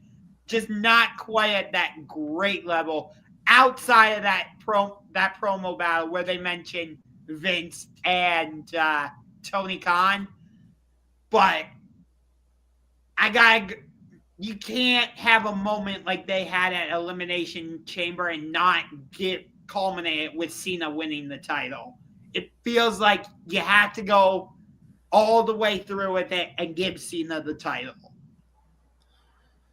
just not quite at that great level outside of that promo battle where they mentioned Vince and Tony Khan. But you can't have a moment like they had at Elimination Chamber and not culminate it with Cena winning the title. It feels like you have to go all the way through with it and give Cena the title.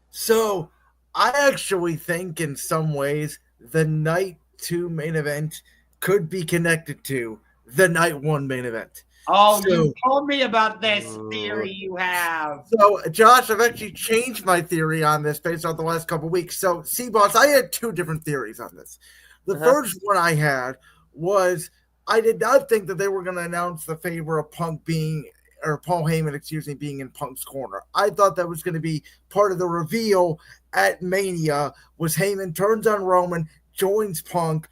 So I actually think in some ways the night 2 main event could be connected to the night 1 main event. Oh, you told me about this theory you have. So, Josh, I've actually changed my theory on this based on the last couple of weeks. So, SeaBoss, I had 2 different theories on this. The first one I had was I did not think that they were going to announce the favor of Paul Heyman, being in Punk's corner. I thought that was going to be part of the reveal at Mania, was Heyman turns on Roman, joins Punk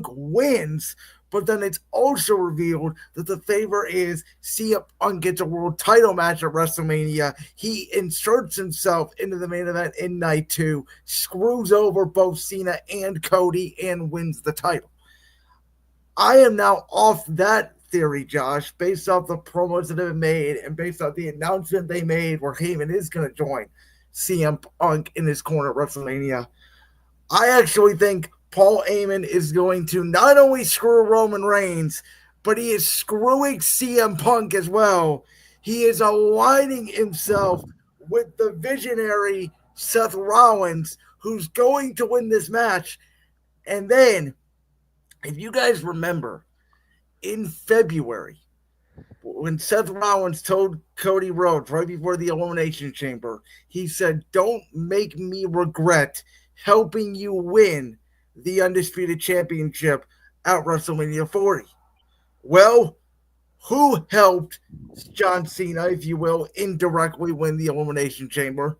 wins, but then it's also revealed that the favor is CM Punk gets a world title match at WrestleMania. He inserts himself into the main event in night 2, screws over both Cena and Cody, and wins the title. I am now off that theory, Josh, based off the promos that have been made and based off the announcement they made where Heyman is going to join CM Punk in his corner at WrestleMania. I actually think Paul Heyman is going to not only screw Roman Reigns, but he is screwing CM Punk as well. He is aligning himself with the visionary Seth Rollins, who's going to win this match. And then, if you guys remember, in February, when Seth Rollins told Cody Rhodes right before the Elimination Chamber, he said, "Don't make me regret helping you win the Undisputed Championship at WrestleMania 40. Well, who helped John Cena, if you will, indirectly win the Elimination Chamber?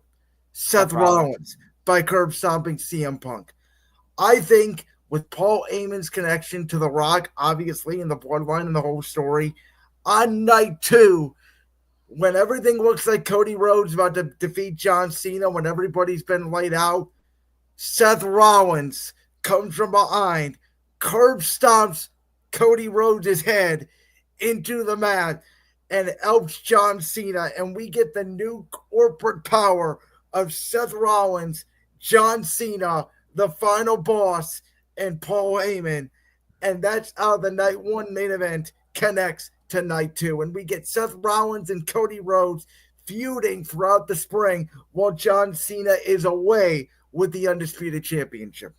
Seth Rollins, by curb stomping CM Punk. I think with Paul Heyman's connection to The Rock, obviously, in the bloodline and the whole story, on night 2, when everything looks like Cody Rhodes about to defeat John Cena, when everybody's been laid out, Seth Rollins comes from behind, curb stomps Cody Rhodes' head into the mat, and helps John Cena. And we get the new corporate power of Seth Rollins, John Cena, the final boss, and Paul Heyman. And that's how the night 1 main event connects to night 2. And we get Seth Rollins and Cody Rhodes feuding throughout the spring while John Cena is away with the Undisputed Championship.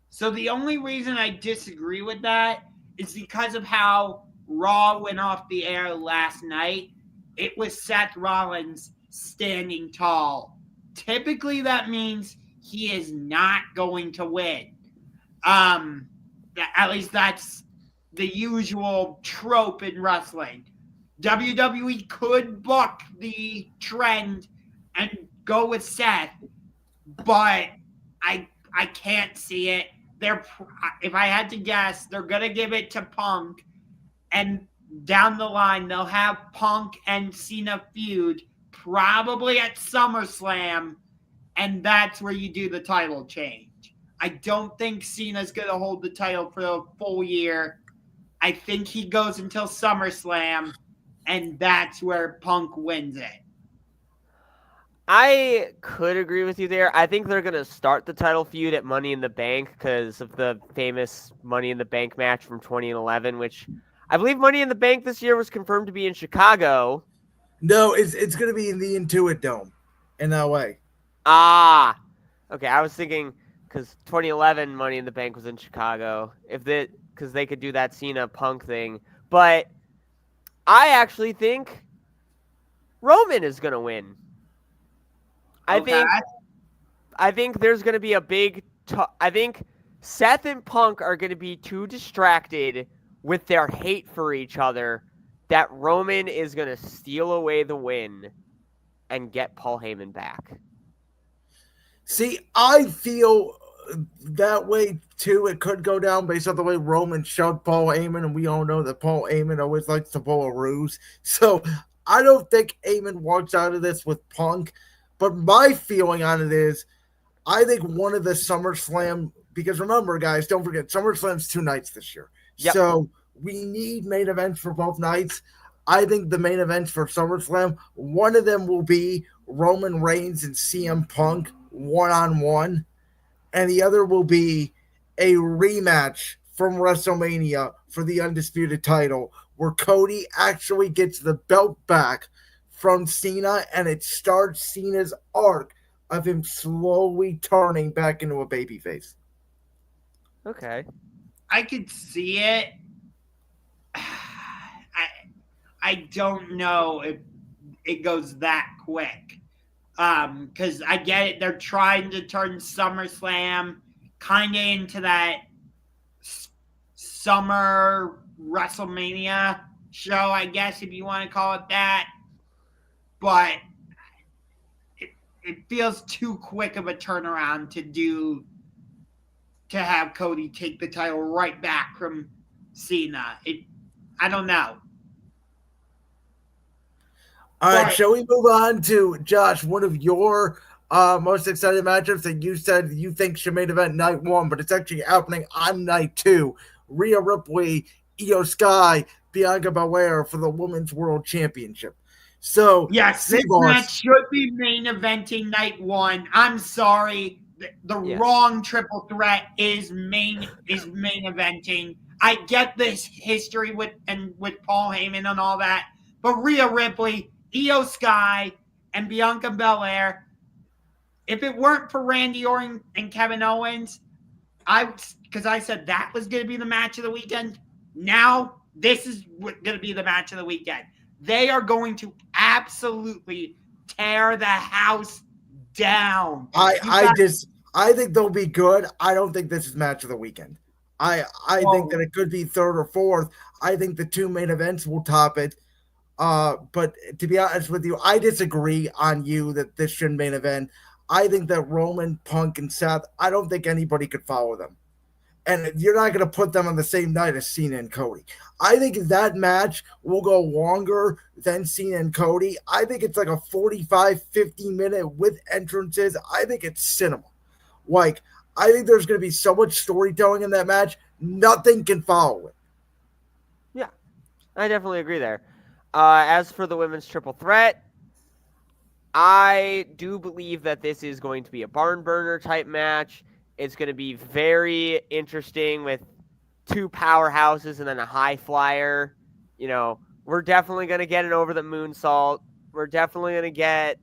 So the only reason I disagree with that is because of how Raw went off the air last night. It was Seth Rollins standing tall. Typically, that means he is not going to win. At least that's the usual trope in wrestling. WWE could buck the trend and go with Seth, but I can't see it. If I had to guess, they're gonna give it to Punk, and down the line they'll have Punk and Cena feud probably at SummerSlam, and that's where you do the title change. I don't think Cena's gonna hold the title for a full year. I think he goes until SummerSlam, and that's where Punk wins it. I could agree with you there. I think they're going to start the title feud at Money in the Bank because of the famous Money in the Bank match from 2011, which I believe Money in the Bank this year was confirmed to be in Chicago. No, it's going to be in the Intuit Dome in LA. Ah, okay. I was thinking because 2011 Money in the Bank was in Chicago, because they could do that Cena Punk thing. But I actually think Roman is going to win. I think there's going to be a big I think Seth and Punk are going to be too distracted with their hate for each other that Roman is going to steal away the win and get Paul Heyman back. See, I feel that way too. It could go down based on the way Roman shoved Paul Heyman, and we all know that Paul Heyman always likes to pull a ruse. So I don't think Heyman walks out of this with Punk. But my feeling on it is, I think one of the SummerSlam, because remember, guys, don't forget, SummerSlam's 2 nights this year. Yep. So we need main events for both nights. I think the main events for SummerSlam, one of them will be Roman Reigns and CM Punk one-on-one, and the other will be a rematch from WrestleMania for the Undisputed title, where Cody actually gets the belt back from Cena, and it starts Cena's arc of him slowly turning back into a babyface. Okay. I could see it. I don't know if it goes that quick. Because I get it. They're trying to turn SummerSlam kind of into that summer WrestleMania show, I guess, if you want to call it that. But it feels too quick of a turnaround to have Cody take the title right back from Cena. I don't know. All right, shall we move on to, Josh, one of your most exciting matchups that you said you think should main event night 1, but it's actually happening on night 2. Rhea Ripley, Io Sky, Bianca Belair for the Women's World Championship. So yes, this match should be main eventing night 1. I'm sorry, the wrong triple threat is main eventing. I get this history with Paul Heyman and all that, but Rhea Ripley, Io Sky, and Bianca Belair, if it weren't for Randy Orton and Kevin Owens, because I said that was going to be the match of the weekend. Now this is going to be the match of the weekend. They are going to absolutely tear the house down. I think they'll be good. I don't think this is match of the weekend. I think that it could be 3rd or 4th. I think the 2 main events will top it. But to be honest with you, I disagree on you that this shouldn't main event. I think that Roman, Punk, and Seth, I don't think anybody could follow them. And you're not going to put them on the same night as Cena and Cody. I think that match will go longer than Cena and Cody. I think it's like a 45, 50-minute with entrances. I think it's cinema. Like, I think there's going to be so much storytelling in that match, nothing can follow it. Yeah, I definitely agree there. As for the women's triple threat, I do believe that this is going to be a barn burner type match. It's going to be very interesting with 2 powerhouses and then a high flyer. You know, we're definitely going to get an over the moonsault. We're definitely going to get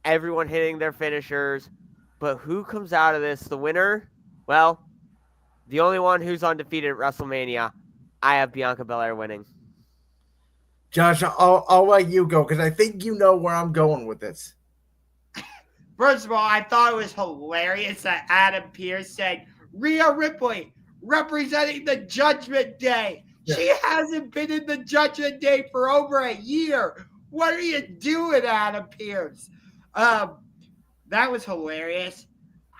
everyone hitting their finishers. But who comes out of this the winner? Well, the only one who's undefeated at WrestleMania, I have Bianca Belair winning. Josh, I'll let you go because I think you know where I'm going with this. First of all, I thought it was hilarious that Adam Pearce said, Rhea Ripley representing the Judgment Day. Yeah. She hasn't been in the Judgment Day for over a year. What are you doing, Adam Pearce? That was hilarious.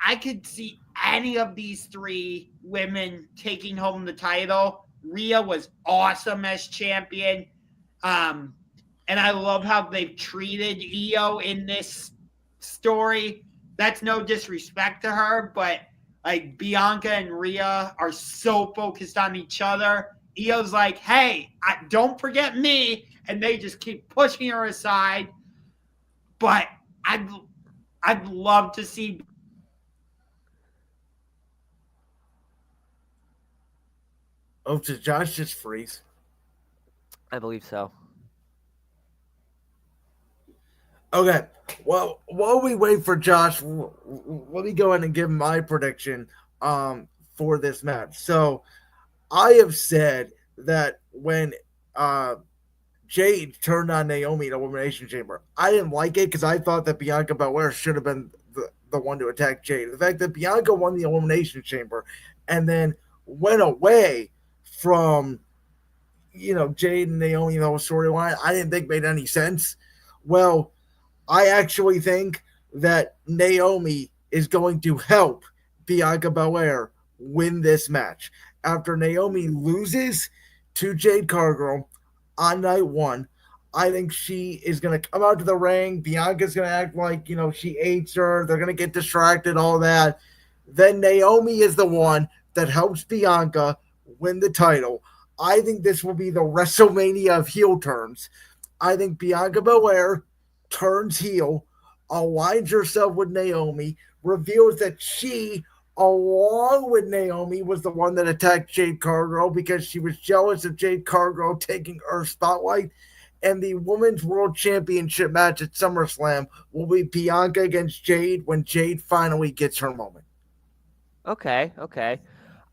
I could see any of these three women taking home the title. Rhea was awesome as champion. And I love how they've treated Io in this story. That's no disrespect to her, but like Bianca and Rhea are so focused on each other. Io's like, hey, don't forget me. And they just keep pushing her aside. But I'd love to see. Oh, did Josh just freeze? I believe so. Okay. Well, while we wait for Josh, let me go ahead and give my prediction for this match. So I have said that when Jade turned on Naomi in Elimination Chamber, I didn't like it because I thought that Bianca Belair should have been the one to attack Jade. The fact that Bianca won the Elimination Chamber and then went away from Jade and Naomi, the whole storyline, I didn't think made any sense. Well, I actually think that Naomi is going to help Bianca Belair win this match. After Naomi loses to Jade Cargill on night one, I think she is going to come out to the ring. Bianca's going to act like, she hates her. They're going to get distracted, all that. Then Naomi is the one that helps Bianca win the title. I think this will be the WrestleMania of heel turns. I think Bianca Belair turns heel, aligns herself with Naomi, reveals that she, along with Naomi, was the one that attacked Jade Cargill because she was jealous of Jade Cargill taking her spotlight. And the Women's World Championship match at SummerSlam will be Bianca against Jade when Jade finally gets her moment. Okay.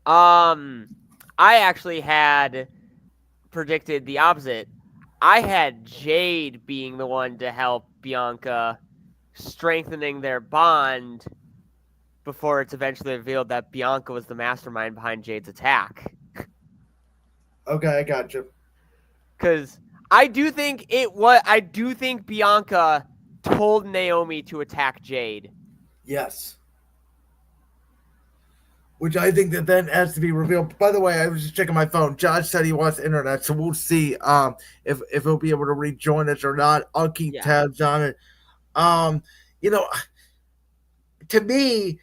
I actually had predicted the opposite. I had Jade being the one to help Bianca, strengthening their bond before it's eventually revealed that Bianca was the mastermind behind Jade's attack. Okay, I got you. Because I do think Bianca told Naomi to attack Jade. Yes. Which I think that then has to be revealed. By the way, I was just checking my phone. Josh said he wants internet, so we'll see if he'll be able to rejoin us or not. I'll keep tabs on it. To me,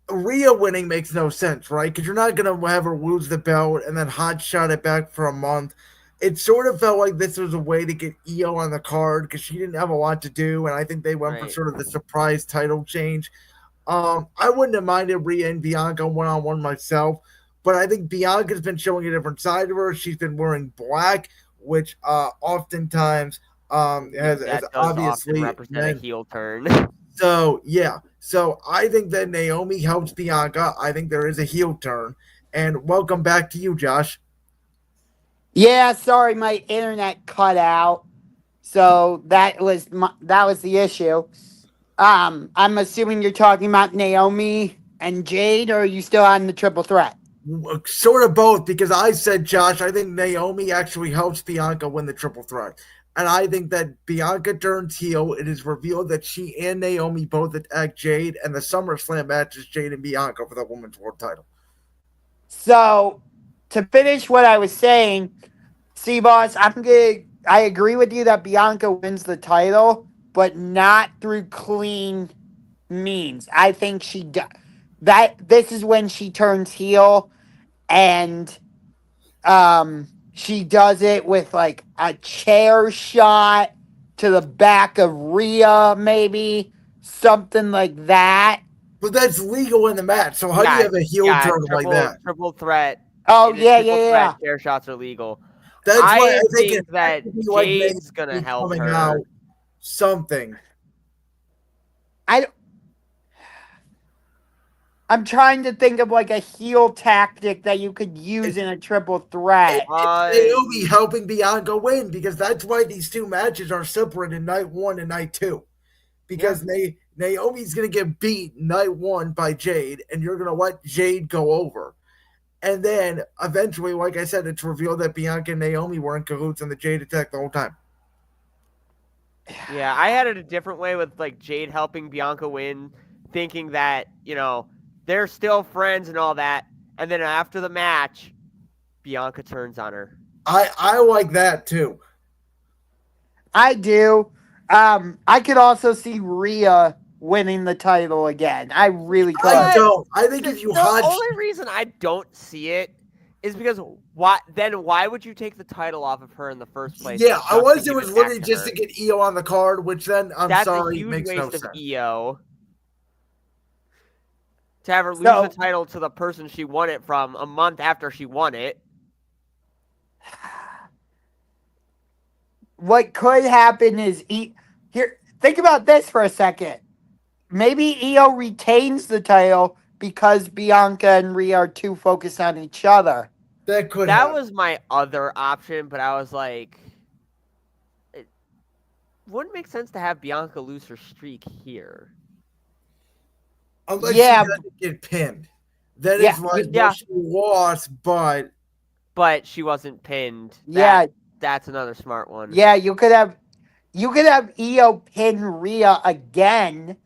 Rhea winning makes no sense, right? Because you're not going to have her lose the belt and then hot shot it back for a month. It sort of felt like this was a way to get Io on the card because she didn't have a lot to do, and I think they went for sort of the surprise title change. I wouldn't have minded Rhea and Bianca one-on-one myself, but I think Bianca's been showing a different side of her. She's been wearing black, which oftentimes has obviously represent a heel turn. So, yeah. So, I think that Naomi helps Bianca. I think there is a heel turn. And welcome back to you, Josh. Yeah, sorry, my internet cut out. So, that was the issue. I'm assuming you're talking about Naomi and Jade, or are you still on the triple threat? Sort of both, because I said, Josh, I think Naomi actually helps Bianca win the triple threat. And I think that Bianca turns heel. It is revealed that she and Naomi both attack Jade, and the SummerSlam match is Jade and Bianca for the Women's World title. So, to finish what I was saying, SeaBoss, I agree with you that Bianca wins the title, but not through clean means. I think this is when she turns heel, and she does it with like a chair shot to the back of Rhea, maybe something like that. But that's legal in the match. So how do you have a heel turn like that? Triple threat. Oh yeah. Chair shots are legal. That's why I think that Jade's gonna help her. Out something. I'm trying to think of like a heel tactic that you could use in a triple threat. Naomi helping Bianca win, because that's why these two matches are separate in night one and night two. Because Naomi's going to get beat night one by Jade, and you're going to let Jade go over. And then eventually, like I said, it's revealed that Bianca and Naomi were in cahoots in the Jade attack the whole time. Yeah, I had it a different way with like Jade helping Bianca win, thinking that, they're still friends and all that. And then after the match, Bianca turns on her. I like that too. I do. I could also see Rhea winning the title again. I really could. I don't. I think if you The had only reason I don't see it is because why would you take the title off of her in the first place? Yeah, I just was. to It give was back literally to just her? to get Io on the card, which then That's a sorry huge makes waste no of sense. Io. To have her lose So- the title to the person she won it from a month after she won it. What could happen is here. Think about this for a second. Maybe Io retains the title because Bianca and Rhea are too focused on each other. That could. That happen. was my other option, but I was like, it wouldn't make sense to have Bianca lose her streak here. Unless Yeah. she doesn't get pinned. Then Yeah, it's like, yeah. well, she lost, but But she wasn't pinned. Yeah. That's another smart one. Yeah, you could have Io pin Rhea again,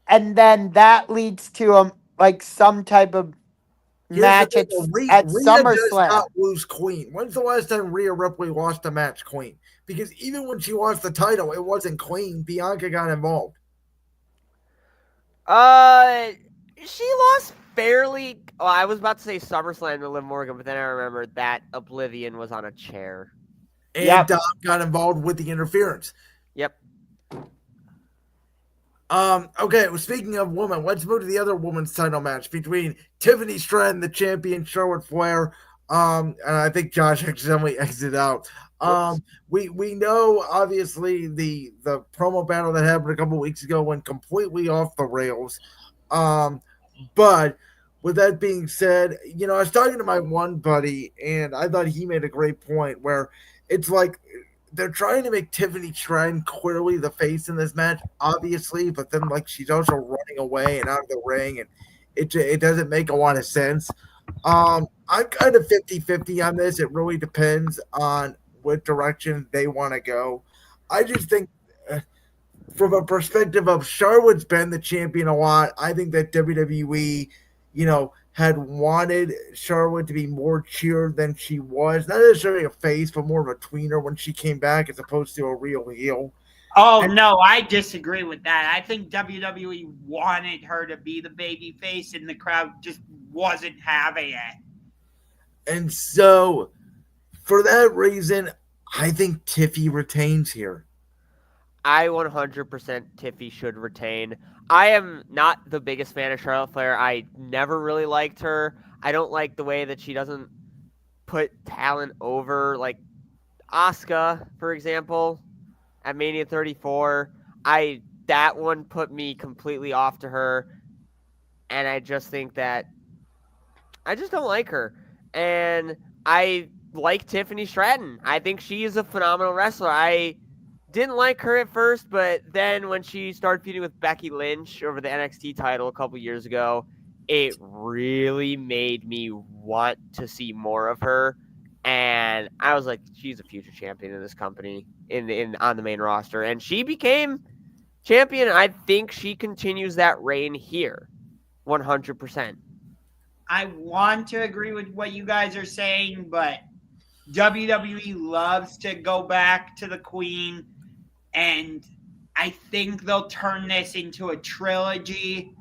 and then that leads to some type of here's match the at, thing, Rhea at does SummerSlam. not lose Queen. When's the last time Rhea Ripley lost a match Queen? Because even when she lost the title, it wasn't Queen. Bianca got involved. She lost fairly. Oh, I was about to say SummerSlam to Liv Morgan, but then I remembered that Oblivion was on a chair. And Yep. Dom got involved with the interference. Yep. Okay, well, speaking of women, let's move to the other women's title match between Tiffany Stratton, the champion, Charlotte Flair. And I think Josh accidentally exited out. We know obviously the promo battle that happened a couple weeks ago went completely off the rails. But with that being said, I was talking to my one buddy, and I thought he made a great point where it's like they're trying to make Tiffany Stratton clearly the face in this match, obviously, but then like she's also running away and out of the ring, and it doesn't make a lot of sense. I'm kind of 50-50 on this. It really depends on what direction they want to go. I just think from a perspective of Charlotte's been the champion a lot, I think that WWE, had wanted Charlotte to be more cheered than she was. Not necessarily a face, but more of a tweener when she came back as opposed to a real heel. Oh, no, I disagree with that. I think WWE wanted her to be the baby face, and the crowd just wasn't having it. And so, for that reason, I think Tiffy retains here. I 100% Tiffy should retain. I am not the biggest fan of Charlotte Flair. I never really liked her. I don't like the way that she doesn't put talent over, like Asuka, for example, at Mania 34. That one put me completely off to her, and I just think that I just don't like her. And I like Tiffany Stratton. I think she is a phenomenal wrestler. I didn't like her at first, but then when she started feuding with Becky Lynch over the NXT title a couple years ago, it really made me want to see more of her. And I was like, she's a future champion in this company on the main roster. And she became champion. I think she continues that reign here 100%. I want to agree with what you guys are saying, but WWE loves to go back to the Queen, and I think they'll turn this into a trilogy,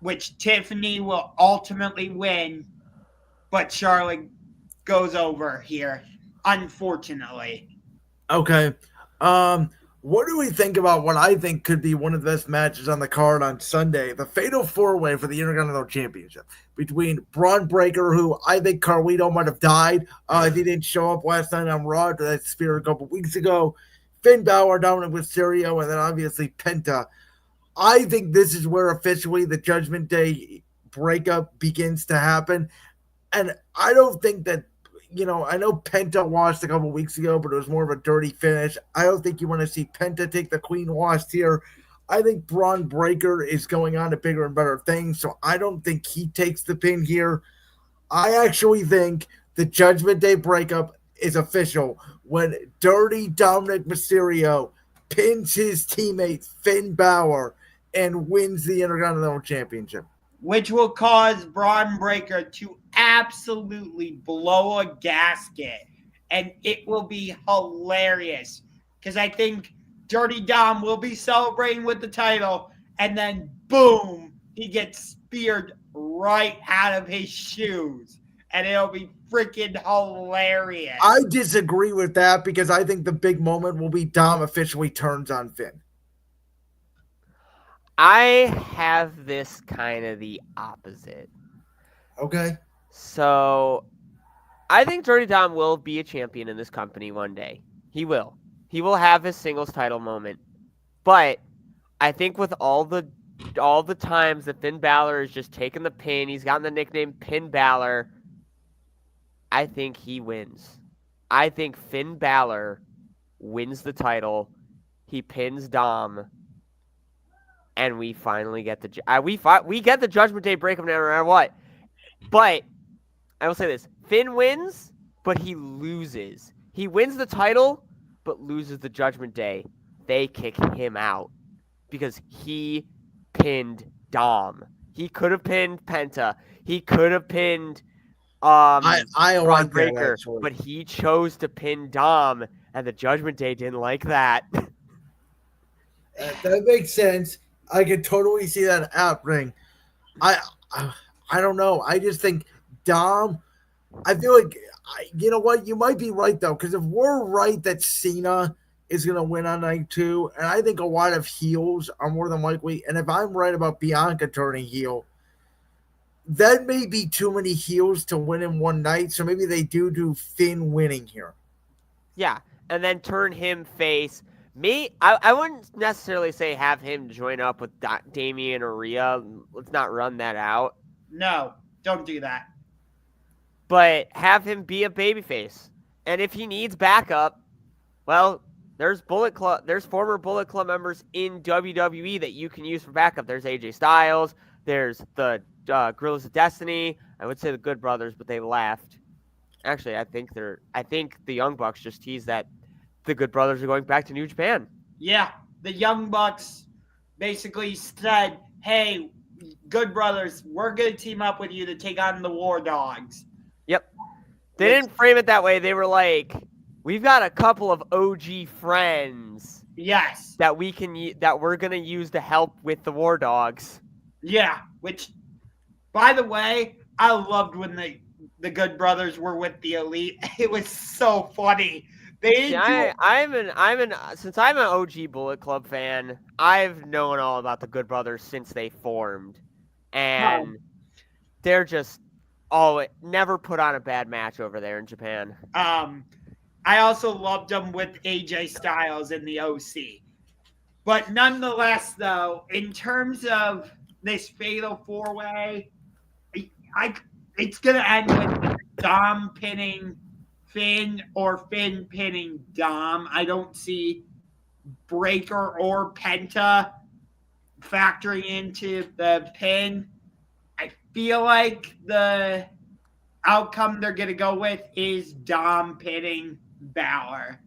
which Tiffany will ultimately win, but Charlotte goes over here, unfortunately. Okay. What do we think about what I think could be one of the best matches on the card on Sunday? The Fatal 4-Way for the Intercontinental Championship between Braun Breaker, who I think Carlito might have died if he didn't show up last night on Raw to that spear a couple weeks ago, Finn Balor, Dominic Mysterio, and then obviously Penta. I think this is where officially the Judgment Day breakup begins to happen. And I don't think that, I know Penta lost a couple weeks ago, but it was more of a dirty finish. I don't think you want to see Penta take the Queen lost here. I think Braun Breaker is going on to bigger and better things, so I don't think he takes the pin here. I actually think the Judgment Day breakup is official when Dirty Dominic Mysterio pins his teammate Finn Balor and wins the Intercontinental Championship. which will cause Braun Breaker to absolutely blow a gasket. And it will be hilarious because I think Dirty Dom will be celebrating with the title, and then boom, he gets speared right out of his shoes. And it'll be freaking hilarious. I disagree with that because I think the big moment will be Dom officially turns on Finn. I have this kind of the opposite. Okay. So I think Dirty Dom will be a champion in this company one day. He will. He will have his singles title moment. But I think with all the times that Finn Balor is just taking the pin, he's gotten the nickname Pin Balor, I think he wins. I think Finn Balor wins the title. He pins Dom, and we finally get we get the Judgment Day breakup no matter what. But I will say this: Finn wins, but he loses. He wins the title, but loses the Judgment Day. They kick him out because he pinned Dom. He could have pinned Penta. He could have pinned I Braun like that, Breaker, actually. but he chose to pin Dom, and the Judgment Day didn't like that. That makes sense. I can totally see that happening. I don't know. I just think Dom. I feel like you know what? You might be right though, because if we're right that Cena is going to win on night 2, and I think a lot of heels are more than likely, and if I'm right about Bianca turning heel, that may be too many heels to win in one night. So maybe they do Finn winning here. Yeah, and then turn him face. I wouldn't necessarily say have him join up with Damian or Rhea. Let's not run that out. No, don't do that. But have him be a babyface. And if he needs backup, well, there's former Bullet Club members in WWE that you can use for backup. There's AJ Styles. There's the Guerrillas of Destiny. I would say the Good Brothers, but they left. Actually, I think the Young Bucks just teased that the Good Brothers are going back to New Japan. Yeah, the Young Bucks basically said, hey, Good Brothers, we're going to team up with you to take on the War Dogs. Yep. They didn't frame it that way. They were like, we've got a couple of OG friends. Yes. That we're going to use to help with the War Dogs. Yeah, which, by the way, I loved when the Good Brothers were with the Elite. It was so funny. Since I'm an OG Bullet Club fan, I've known all about the Good Brothers since they formed, and they're just never put on a bad match over there in Japan. I also loved them with AJ Styles in the OC, but nonetheless, though, in terms of this fatal 4-way, it's gonna end with Dom pinning Finn or Finn pinning Dom. I don't see Breaker or Penta factoring into the pin. I feel like the outcome they're going to go with is Dom pinning Balor.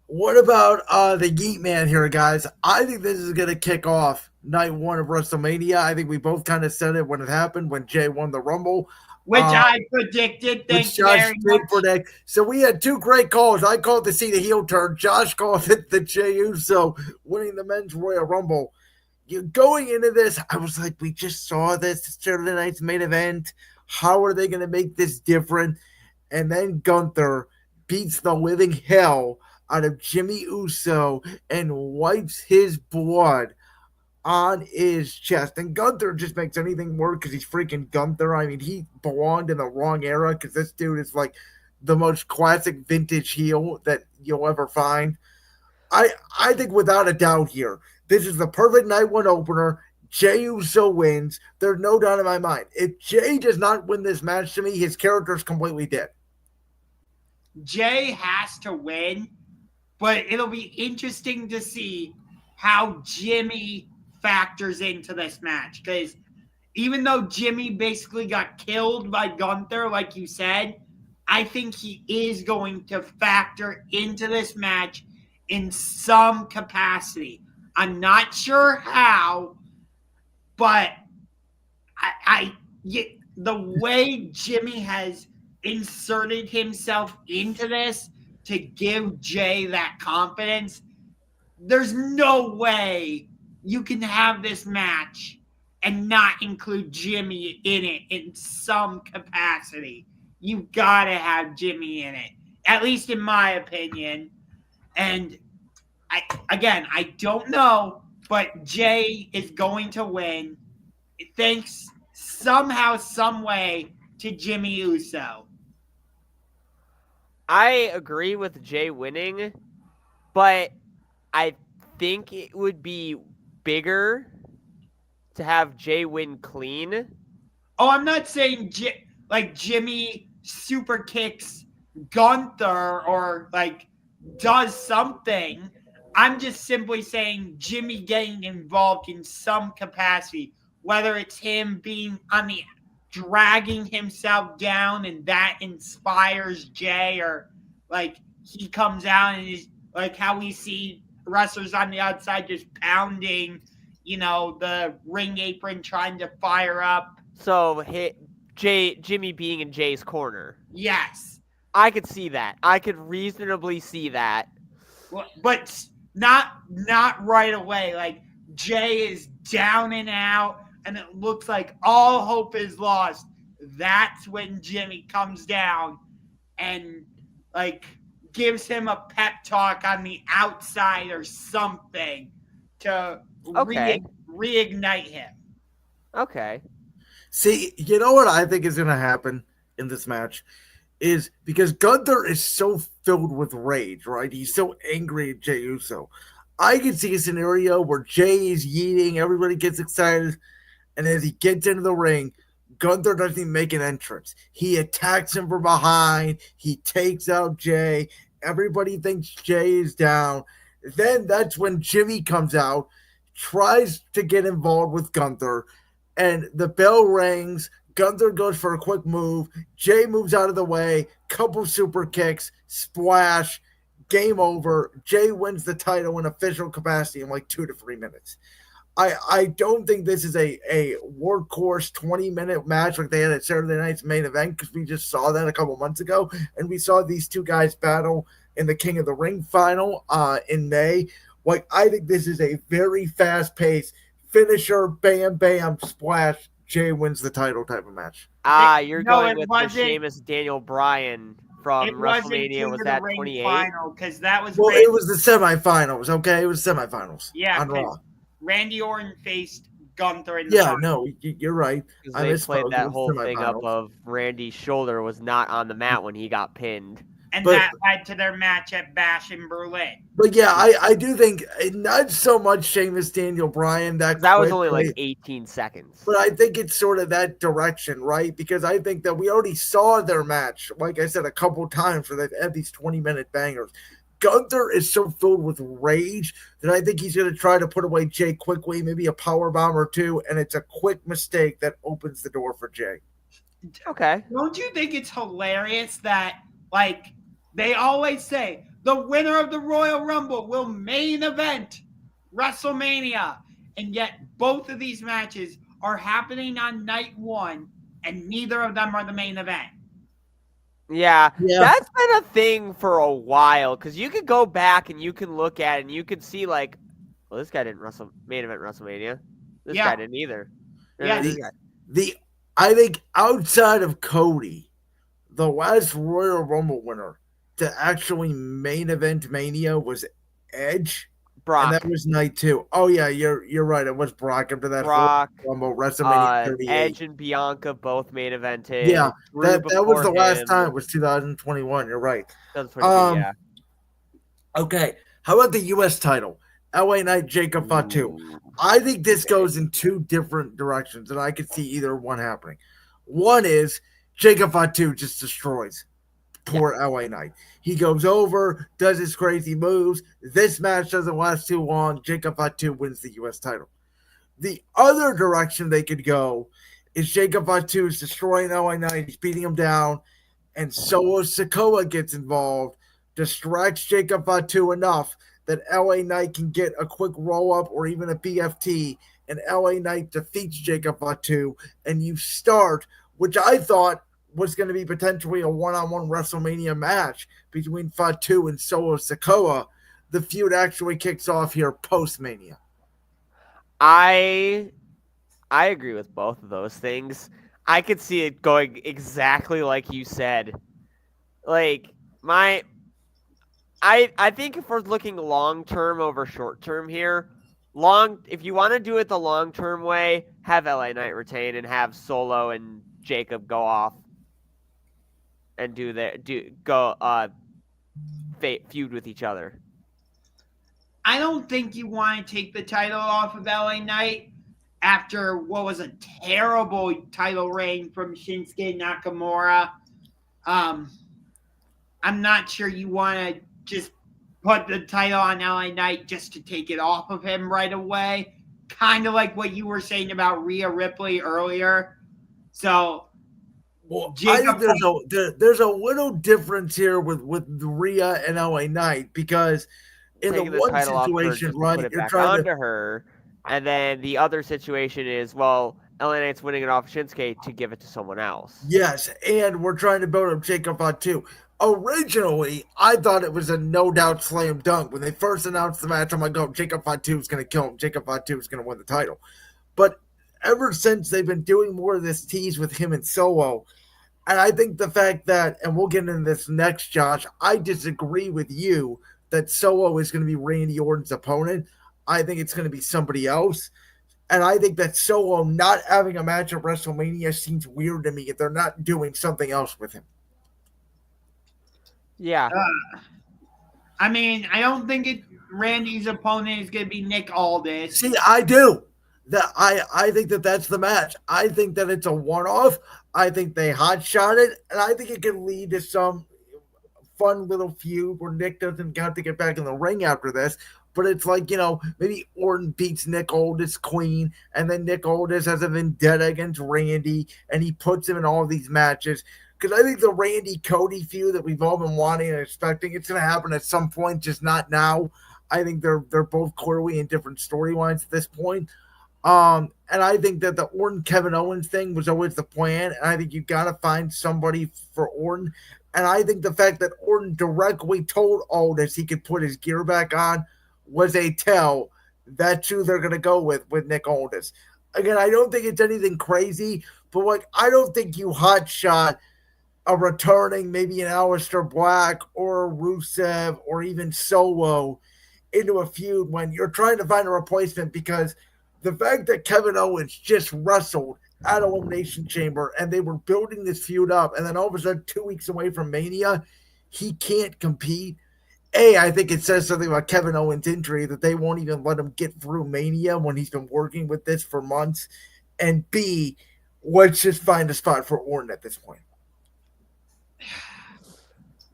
What about the Yeet Man here, guys? I think this is going to kick off night 1 of WrestleMania. I think we both kind of said it when it happened, when Jay won the Rumble. Which I predicted. Thank you very much. Predict. So we had 2 great calls. I called to see the heel turn. Josh called it the Jey Uso winning the Men's Royal Rumble. Going into this, I was like, we just saw this Saturday night's main event. How are they going to make this different? And then Gunther beats the living hell out of Jimmy Uso and wipes his blood on his chest. And Gunther just makes anything work because he's freaking Gunther. I mean, he belonged in the wrong era because this dude is like the most classic vintage heel that you'll ever find. I think without a doubt here, this is the perfect night 1 opener. Jey Uso wins. There's no doubt in my mind. If Jey does not win this match to me, his character is completely dead. Jey has to win, but it'll be interesting to see how Jimmy factors into this match, because even though Jimmy basically got killed by Gunther, like you said, I think he is going to factor into this match in some capacity. I'm not sure how, but the way Jimmy has inserted himself into this to give Jay that confidence, there's no way you can have this match and not include Jimmy in it in some capacity. You gotta have Jimmy in it, at least in my opinion. And I don't know, but Jay is going to win. Thanks somehow, some way to Jimmy Uso. I agree with Jay winning, but I think it would be bigger to have Jay win clean. Oh, I'm not saying Jimmy super kicks Gunther or like does something. I'm just simply saying Jimmy getting involved in some capacity, whether it's him being on the dragging himself down and that inspires Jay, or like he comes out and is like how we see wrestlers on the outside just pounding, the ring apron trying to fire up. So Jimmy being in Jay's corner. Yes. I could see that. I could reasonably see that. But not right away. Like Jay is down and out and it looks like all hope is lost. That's when Jimmy comes down and like gives him a pep talk on the outside or something to reignite him. Okay. See, you know what I think is going to happen in this match is because Gunther is so filled with rage, right? He's so angry at Jey Uso. I can see a scenario where Jay is yeeting, everybody gets excited, and as he gets into the ring, Gunther doesn't even make an entrance. He attacks him from behind. He takes out Jay. Everybody thinks Jay is down. Then that's when Jimmy comes out, tries to get involved with Gunther, and the bell rings. Gunther goes for a quick move. Jay moves out of the way. Couple super kicks. Splash. Game over. Jay wins the title in official capacity in like 2 to 3 minutes. I don't think this is a workhorse 20-minute match like they had at Saturday night's main event, because we just saw that a couple months ago, and we saw these two guys battle in the King of the Ring final in May. Like, I think this is a very fast-paced finisher, bam, bam, splash, Jay wins the title type of match. You're going with the Sheamus Daniel Bryan from WrestleMania. Was that 28? Because that was well, it was the semifinals. Okay, it was semifinals. Yeah, on Raw. Randy Orton faced Gunther in the final. No, you're right. They played that whole thing up of Randy's shoulder was not on the mat when he got pinned. And that led to their match at Bash in Berlin. But yeah, I do think not so much Sheamus Daniel Bryan. That was only like 18 seconds. But I think it's sort of that direction, right? Because I think that we already saw their match, like I said, a couple times where they've had these 20-minute bangers. Gunther is so filled with rage that I think he's going to try to put away Jay quickly, maybe a powerbomb or two, and it's a quick mistake that opens the door for Jay. Okay. Don't you think it's hilarious that, like, they always say the winner of the Royal Rumble will main event WrestleMania, and yet both of these matches are happening on night one, and neither of them are the main event. Yeah, that's been a thing for a while, because you could go back and you can look at it and you could see, like, well, this guy didn't main event WrestleMania. This guy didn't either. Yeah, I think outside of Cody, the last Royal Rumble winner to actually main event Mania was Edge. Brock. And that was night 2. Oh yeah, you're right. It was Brock after that. Brock, Rumble, WrestleMania 38. Edge and Bianca both main evented. Yeah, that was the last time. It was 2021. You're right. Yeah. Okay, how about the U.S. title? LA Knight, Jacob Fatu. I think this goes in 2 different directions, and I could see either one happening. One is Jacob Fatu just destroys poor LA Knight. He goes over, does his crazy moves. This match doesn't last too long. Jacob Fatu wins the U.S. title. The other direction they could go is Jacob Fatu is destroying LA Knight. He's beating him down, and Solo Sikoa gets involved, distracts Jacob Fatu enough that LA Knight can get a quick roll-up or even a BFT and LA Knight defeats Jacob Fatu, and you start, which I thought was going to be potentially a one-on-one WrestleMania match between Fatu and Solo Sikoa. The feud actually kicks off here post-Mania. I agree with both of those things. I could see it going exactly like you said. Like I think if we're looking long term over short term here, if you want to do it the long term way, have LA Knight retain and have Solo and Jacob go off and feud with each other. I don't think you want to take the title off of LA Knight after what was a terrible title reign from Shinsuke Nakamura. I'm not sure you want to just put the title on LA Knight just to take it off of him right away. Kind of like what you were saying about Rhea Ripley earlier. So, well, I think there's a little difference here with Rhea and LA Knight, because in the one situation, right, you're trying to her, and then the other situation is, well, LA Knight's winning it off Shinsuke to give it to someone else. Yes, and we're trying to build up Jacob Fatu. Originally, I thought it was a no-doubt slam dunk. When they first announced the match, I'm like, oh, Jacob Fatu is going to kill him. Jacob Fatu is going to win the title. But ever since, they've been doing more of this tease with him and Solo. And I think the fact that, and we'll get into this next, Josh, I disagree with you that Solo is going to be Randy Orton's opponent. I think it's going to be somebody else. And I think that Solo not having a match at WrestleMania seems weird to me if they're not doing something else with him. Yeah. I mean, I don't think Randy's opponent is going to be Nick Aldis. See, I do. I think that's the match. I think that it's a one-off. I think they hotshot it, and I think it can lead to some fun little feud where Nick doesn't have to get back in the ring after this. But it's like, maybe Orton beats Nick Aldis clean, and then Nick Aldis has a vendetta against Randy, and he puts him in all these matches. Because I think the Randy-Cody feud that we've all been wanting and expecting, it's going to happen at some point, just not now. I think they're both clearly in different storylines at this point. And I think that the Orton-Kevin Owens thing was always the plan, and I think you got to find somebody for Orton. And I think the fact that Orton directly told Aldis he could put his gear back on was a tell. That's who they're going to go with Nick Aldis. Again, I don't think it's anything crazy, but I don't think you hotshot a returning, maybe an Aleister Black or a Rusev or even Solo into a feud when you're trying to find a replacement, because the fact that Kevin Owens just wrestled at Elimination Chamber and they were building this feud up, and then all of a sudden 2 weeks away from Mania, he can't compete. I think it says something about Kevin Owens' injury that they won't even let him get through Mania when he's been working with this for months. And B, let's just find a spot for Orton at this point.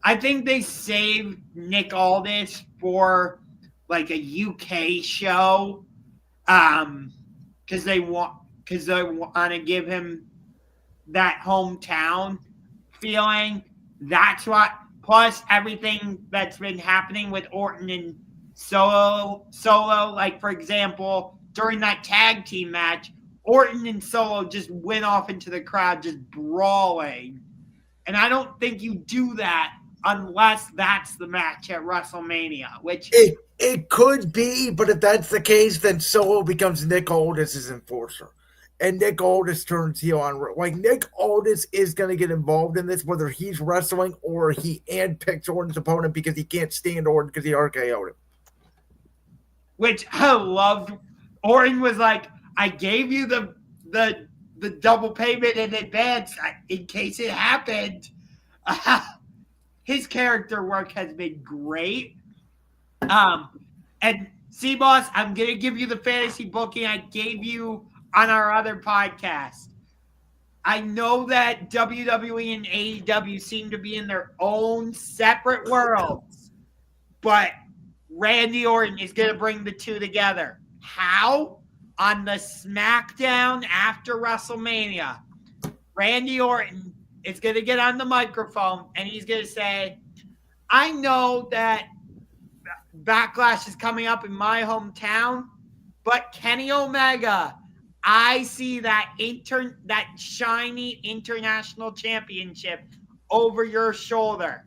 I think they saved Nick Aldis for like a UK show, because they want to give him that hometown feeling. That's what. Plus everything that's been happening with Orton and Solo. Like, for example, during that tag team match, Orton and Solo just went off into the crowd just brawling. And I don't think you do that unless that's the match at WrestleMania, which it could be, but if that's the case, then Solo becomes Nick Aldis' enforcer. And Nick Aldis turns heel on. Nick Aldis is going to get involved in this, whether he's wrestling or he handpicks Orton's opponent because he can't stand Orton because he RKO'd him. Which I loved. Orton was like, I gave you the double payment in advance in case it happened. His character work has been great. And SeaBoss, I'm going to give you the fantasy booking I gave you on our other podcast. I know that WWE and AEW seem to be in their own separate worlds, but Randy Orton is going to bring the two together. How? On the SmackDown after WrestleMania, Randy Orton is going to get on the microphone and he's going to say, I know that Backlash is coming up in my hometown, But Kenny Omega, I see that shiny international championship over your shoulder.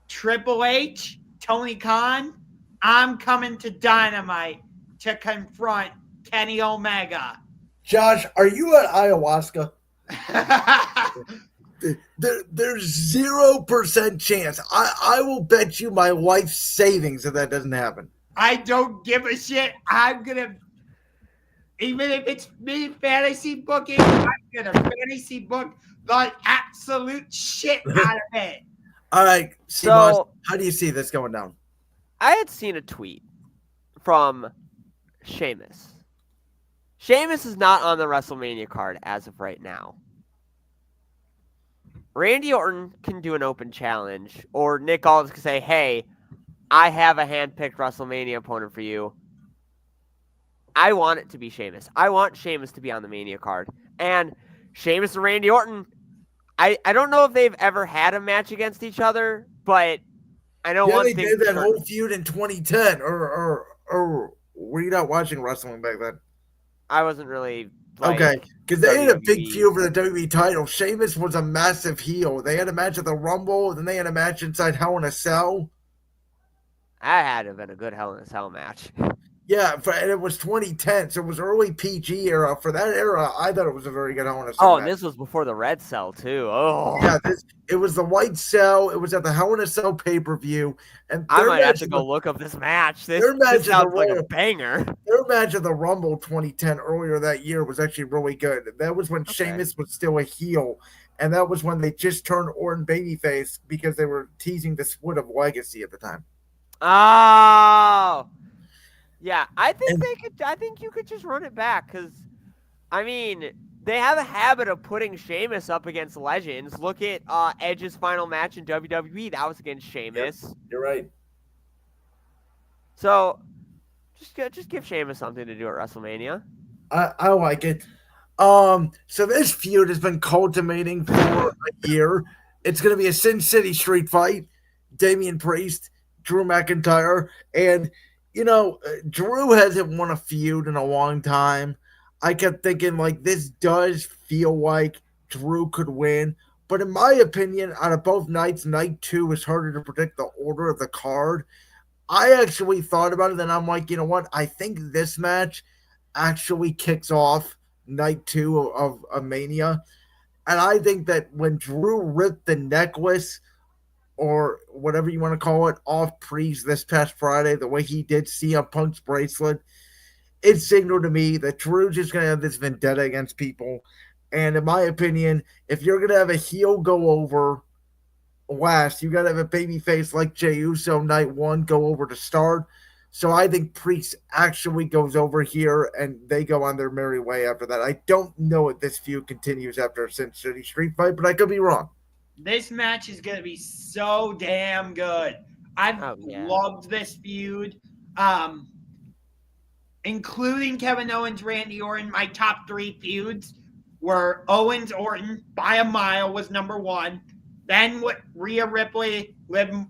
Triple H, Tony Khan, I'm coming to Dynamite to confront Kenny Omega. Josh, are you at ayahuasca? There's 0% chance. I will bet you my life savings that doesn't happen. I don't give a shit. I'm gonna, even if it's me fantasy booking, I'm gonna fantasy book the absolute shit out of it. All right, So- how do you see this going down? I had seen a tweet from Sheamus. Sheamus is not on the WrestleMania card as of right now. Randy Orton can do an open challenge, or Nick Aldis can say, hey, I have a hand-picked WrestleMania opponent for you. I want it to be Sheamus. I want Sheamus to be on the Mania card. And Sheamus and Randy Orton, I don't know if they've ever had a match against each other, but I know one they thing. did that whole feud in 2010, or were you not watching wrestling back then? I wasn't really Okay, because they had a big WWE. feud for the WWE title. Sheamus was a massive heel. They had a match at the Rumble, then they had a match inside Hell in a Cell. That had to have been a good Hell in a Cell match. Yeah, and it was 2010, so it was early PG era. For that era, I thought it was a very good Hell in a Cell Oh, match. and this was before the Red Cell, too. Oh, Yeah, it was the White Cell. It was at the Hell in a Cell pay-per-view. And I their might have match to of go the- look up this match. This their match of the sounds like a Royal- banger. Their match of the Rumble 2010 earlier that year was actually really good. That was when Sheamus was still a heel, and that was when they just turned Orton babyface because they were teasing the split of Legacy at the time. Oh, yeah. I think And- they could. I think you could just run it back because, I mean, they have a habit of putting Sheamus up against legends. Look at Edge's final match in WWE. That was against Sheamus. You're right. So, just give Sheamus something to do at WrestleMania. I like it. So this feud has been culminating for a year. It's going to be a Sin City street fight. Damian Priest, Drew McIntyre, and Drew hasn't won a feud in a long time. I kept thinking this does feel like Drew could win, but in my opinion, out of both nights, night 2 is harder to predict the order of the card. I actually thought about it, and I'm like, you know what? I think this match actually kicks off night 2 of Mania. And I think that when Drew ripped the necklace, or whatever you want to call it, off Priest this past Friday, the way he did CM Punk's bracelet, it signaled to me that Drew's just going to have this vendetta against people. And in my opinion, if you're going to have a heel go over last, you got to have a baby face like Jey Uso night 1 go over to start. So I think Priest actually goes over here and they go on their merry way after that. I don't know if this feud continues after a Sin City street fight, but I could be wrong. This match is going to be so damn good. I've loved this feud, including Kevin Owens, Randy Orton. My top 3 feuds were Owens, Orton by a mile was number 1. Then what Rhea Ripley, Bianca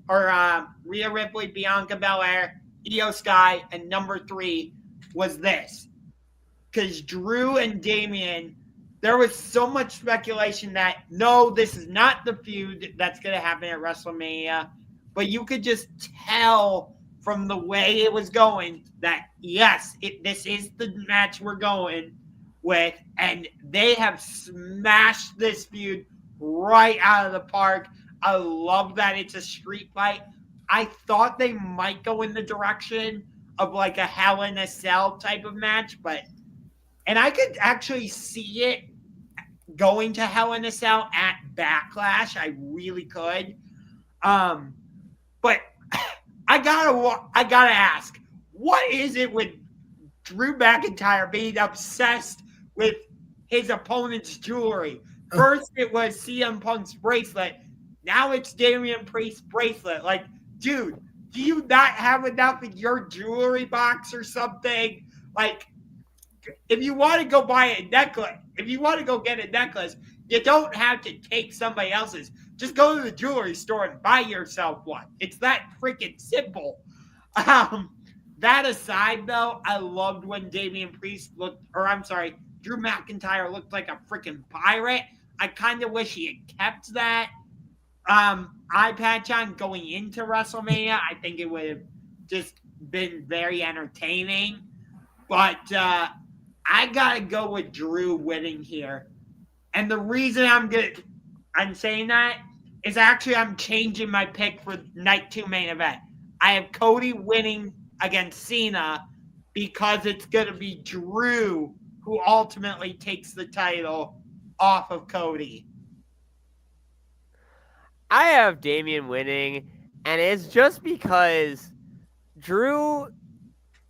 Belair, Io Sky, and number 3 was this. Because Drew and Damian, there was so much speculation that, no, this is not the feud that's going to happen at WrestleMania. But you could just tell from the way it was going that, yes, this is the match we're going with. And they have smashed this feud right out of the park. I love that it's a street fight. I thought they might go in the direction of a Hell in a Cell type of match. And I could actually see it going to Hell in a Cell at Backlash. I really could. But I gotta ask, what is it with Drew McIntyre being obsessed with his opponent's jewelry? First it was CM Punk's bracelet. Now it's Damian Priest's bracelet. Dude, do you not have enough in your jewelry box or something? If you want to go buy a necklace, if you want to go get a necklace, you don't have to take somebody else's. Just go to the jewelry store and buy yourself one. It's that freaking simple. That aside, though, I loved when Damian Priest Drew McIntyre looked like a freaking pirate. I kind of wish he had kept that eye patch on going into WrestleMania. I think it would have just been very entertaining. But I gotta go with Drew winning here. And the reason I'm saying that is actually I'm changing my pick for night 2 main event. I have Cody winning against Cena because it's going to be Drew who ultimately takes the title off of Cody. I have Damian winning, and it's just because Drew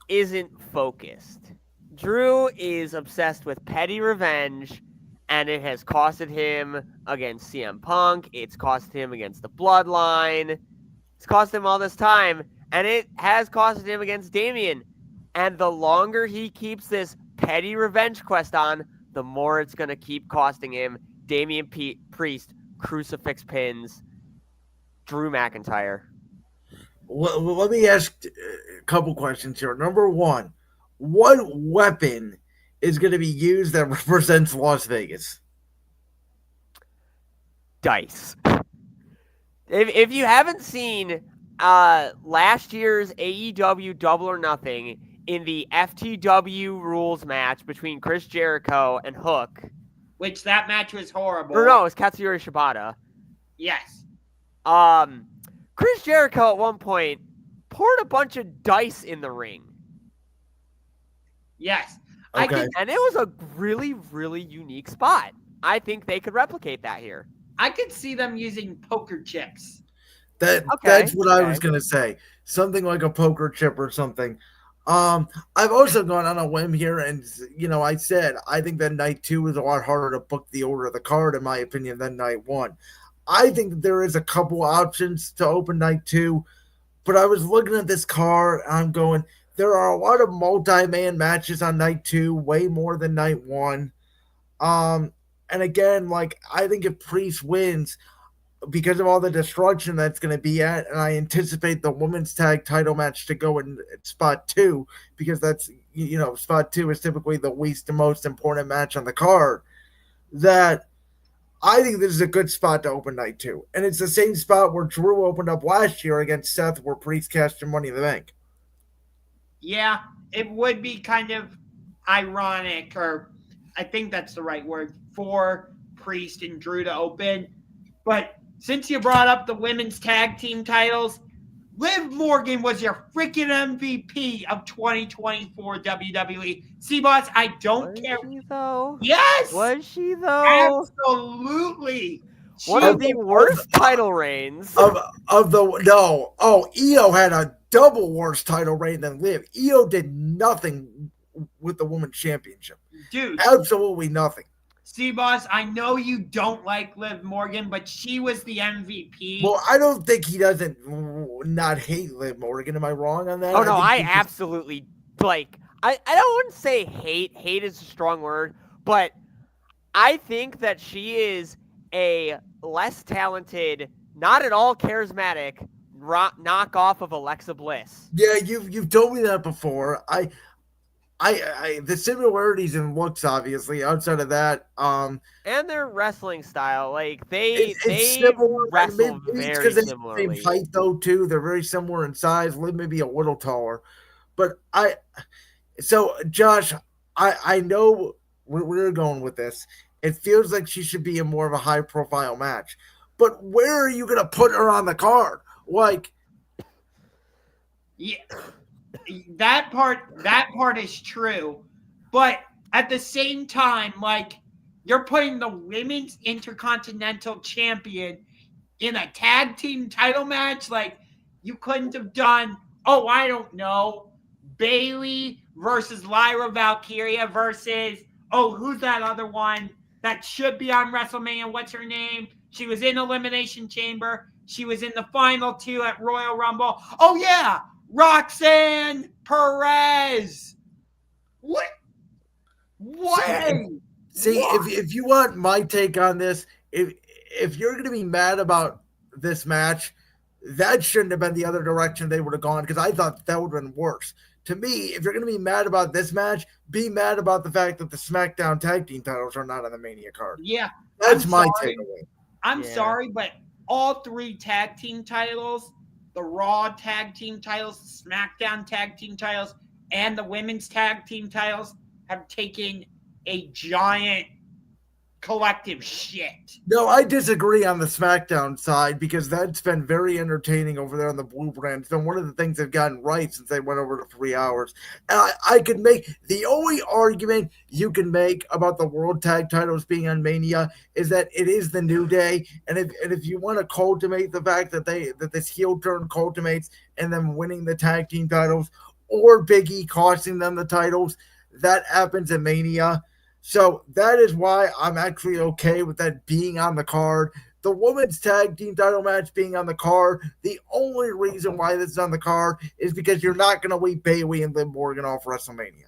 isn't focused. Drew is obsessed with petty revenge, and it has costed him against CM Punk. It's costed him against the Bloodline. It's cost him all this time, and it has costed him against Damian. And the longer he keeps this petty revenge quest on, the more it's going to keep costing him. Damian Priest, crucifix pins, Drew McIntyre. Well, let me ask a couple questions here. Number one, what weapon is going to be used that represents Las Vegas? Dice. If you haven't seen last year's AEW Double or Nothing in the FTW rules match between Chris Jericho and Hook, which that match was horrible. or no, it's Katsuyori Shibata. Yes. Chris Jericho at one point poured a bunch of dice in the ring. Yes. Okay. And it was a really, really unique spot. I think they could replicate that here. I could see them using poker chips. That's what I was going to say. Something like a poker chip or something. I've also gone on a whim here, and I said I think that night 2 is a lot harder to book the order of the card, in my opinion, than night 1. I think that there is a couple options to open night 2, but I was looking at this card, and I'm going, there are a lot of multi-man matches on night 2, way more than night 1. And again, I think if Priest wins, because of all the destruction that's going to be at, and I anticipate the women's tag title match to go in spot 2, because that's, spot 2 is typically the least and most important match on the card, that I think this is a good spot to open night 2. And it's the same spot where Drew opened up last year against Seth, where Priest cashed in Money in the Bank. Yeah, it would be kind of ironic, or I think that's the right word, for Priest and Drew to open. But since you brought up the women's tag team titles, Liv Morgan was your freaking MVP of 2024 WWE. SeaBoss, I don't care. Was she, though? Yes! Was she, though? Absolutely. One of the worst title reigns. Io had a double worse title reign than Liv. Io did nothing with the women's championship. Dude. Absolutely nothing. SeaBoss, I know you don't like Liv Morgan, but she was the MVP. Well, I don't think he doesn't not hate Liv Morgan. Am I wrong on that? Oh, no, I absolutely, I don't want to say hate. Hate is a strong word, but I think that she is a less talented, not at all charismatic knockoff of Alexa Bliss. Yeah, you've told me that before. The similarities in looks, obviously, outside of that, and their wrestling style, they similar. wrestle Maybe very it's similarly. Same height though, too. They're very similar in size. Liv may be a little taller, but Josh, I know where we're going with this. It feels like she should be in more of a high profile match, but where are you going to put her on the card? Yeah. That part is true, but at the same time, you're putting the women's intercontinental champion in a tag team title match. You couldn't have done, I don't know, Bayley versus Lyra Valkyria versus, who's that other one that should be on WrestleMania? What's her name? She was in Elimination Chamber. She was in the final 2 at Royal Rumble. Oh yeah, Roxanne Perez. What? See, if you want my take on this, if you're going to be mad about this match, that shouldn't have been the other direction they would have gone, because I thought that would have been worse. to me, if you're going to be mad about this match, be mad about the fact that the SmackDown tag team titles are not on the Mania card. Yeah. That's I'm my sorry. takeaway. I'm sorry, but all 3 tag team titles, the Raw tag team titles, the SmackDown tag team titles, and the women's tag team titles have taken a giant collective shit. No, I disagree on the SmackDown side because that's been very entertaining over there on the Blue Brand. It's been one of the things they've gotten right since they went over to 3 hours. And I could make the only argument you can make about the World Tag Titles being on Mania is that it is the New Day, and if you want to cultivate the fact that this heel turn cultivates and them winning the tag team titles or Big E costing them the titles, that happens at Mania. So that is why I'm actually okay with that being on the card. The women's tag team title match being on the card, the only reason why this is on the card is because you're not going to leave Bayley and Liv Morgan off WrestleMania.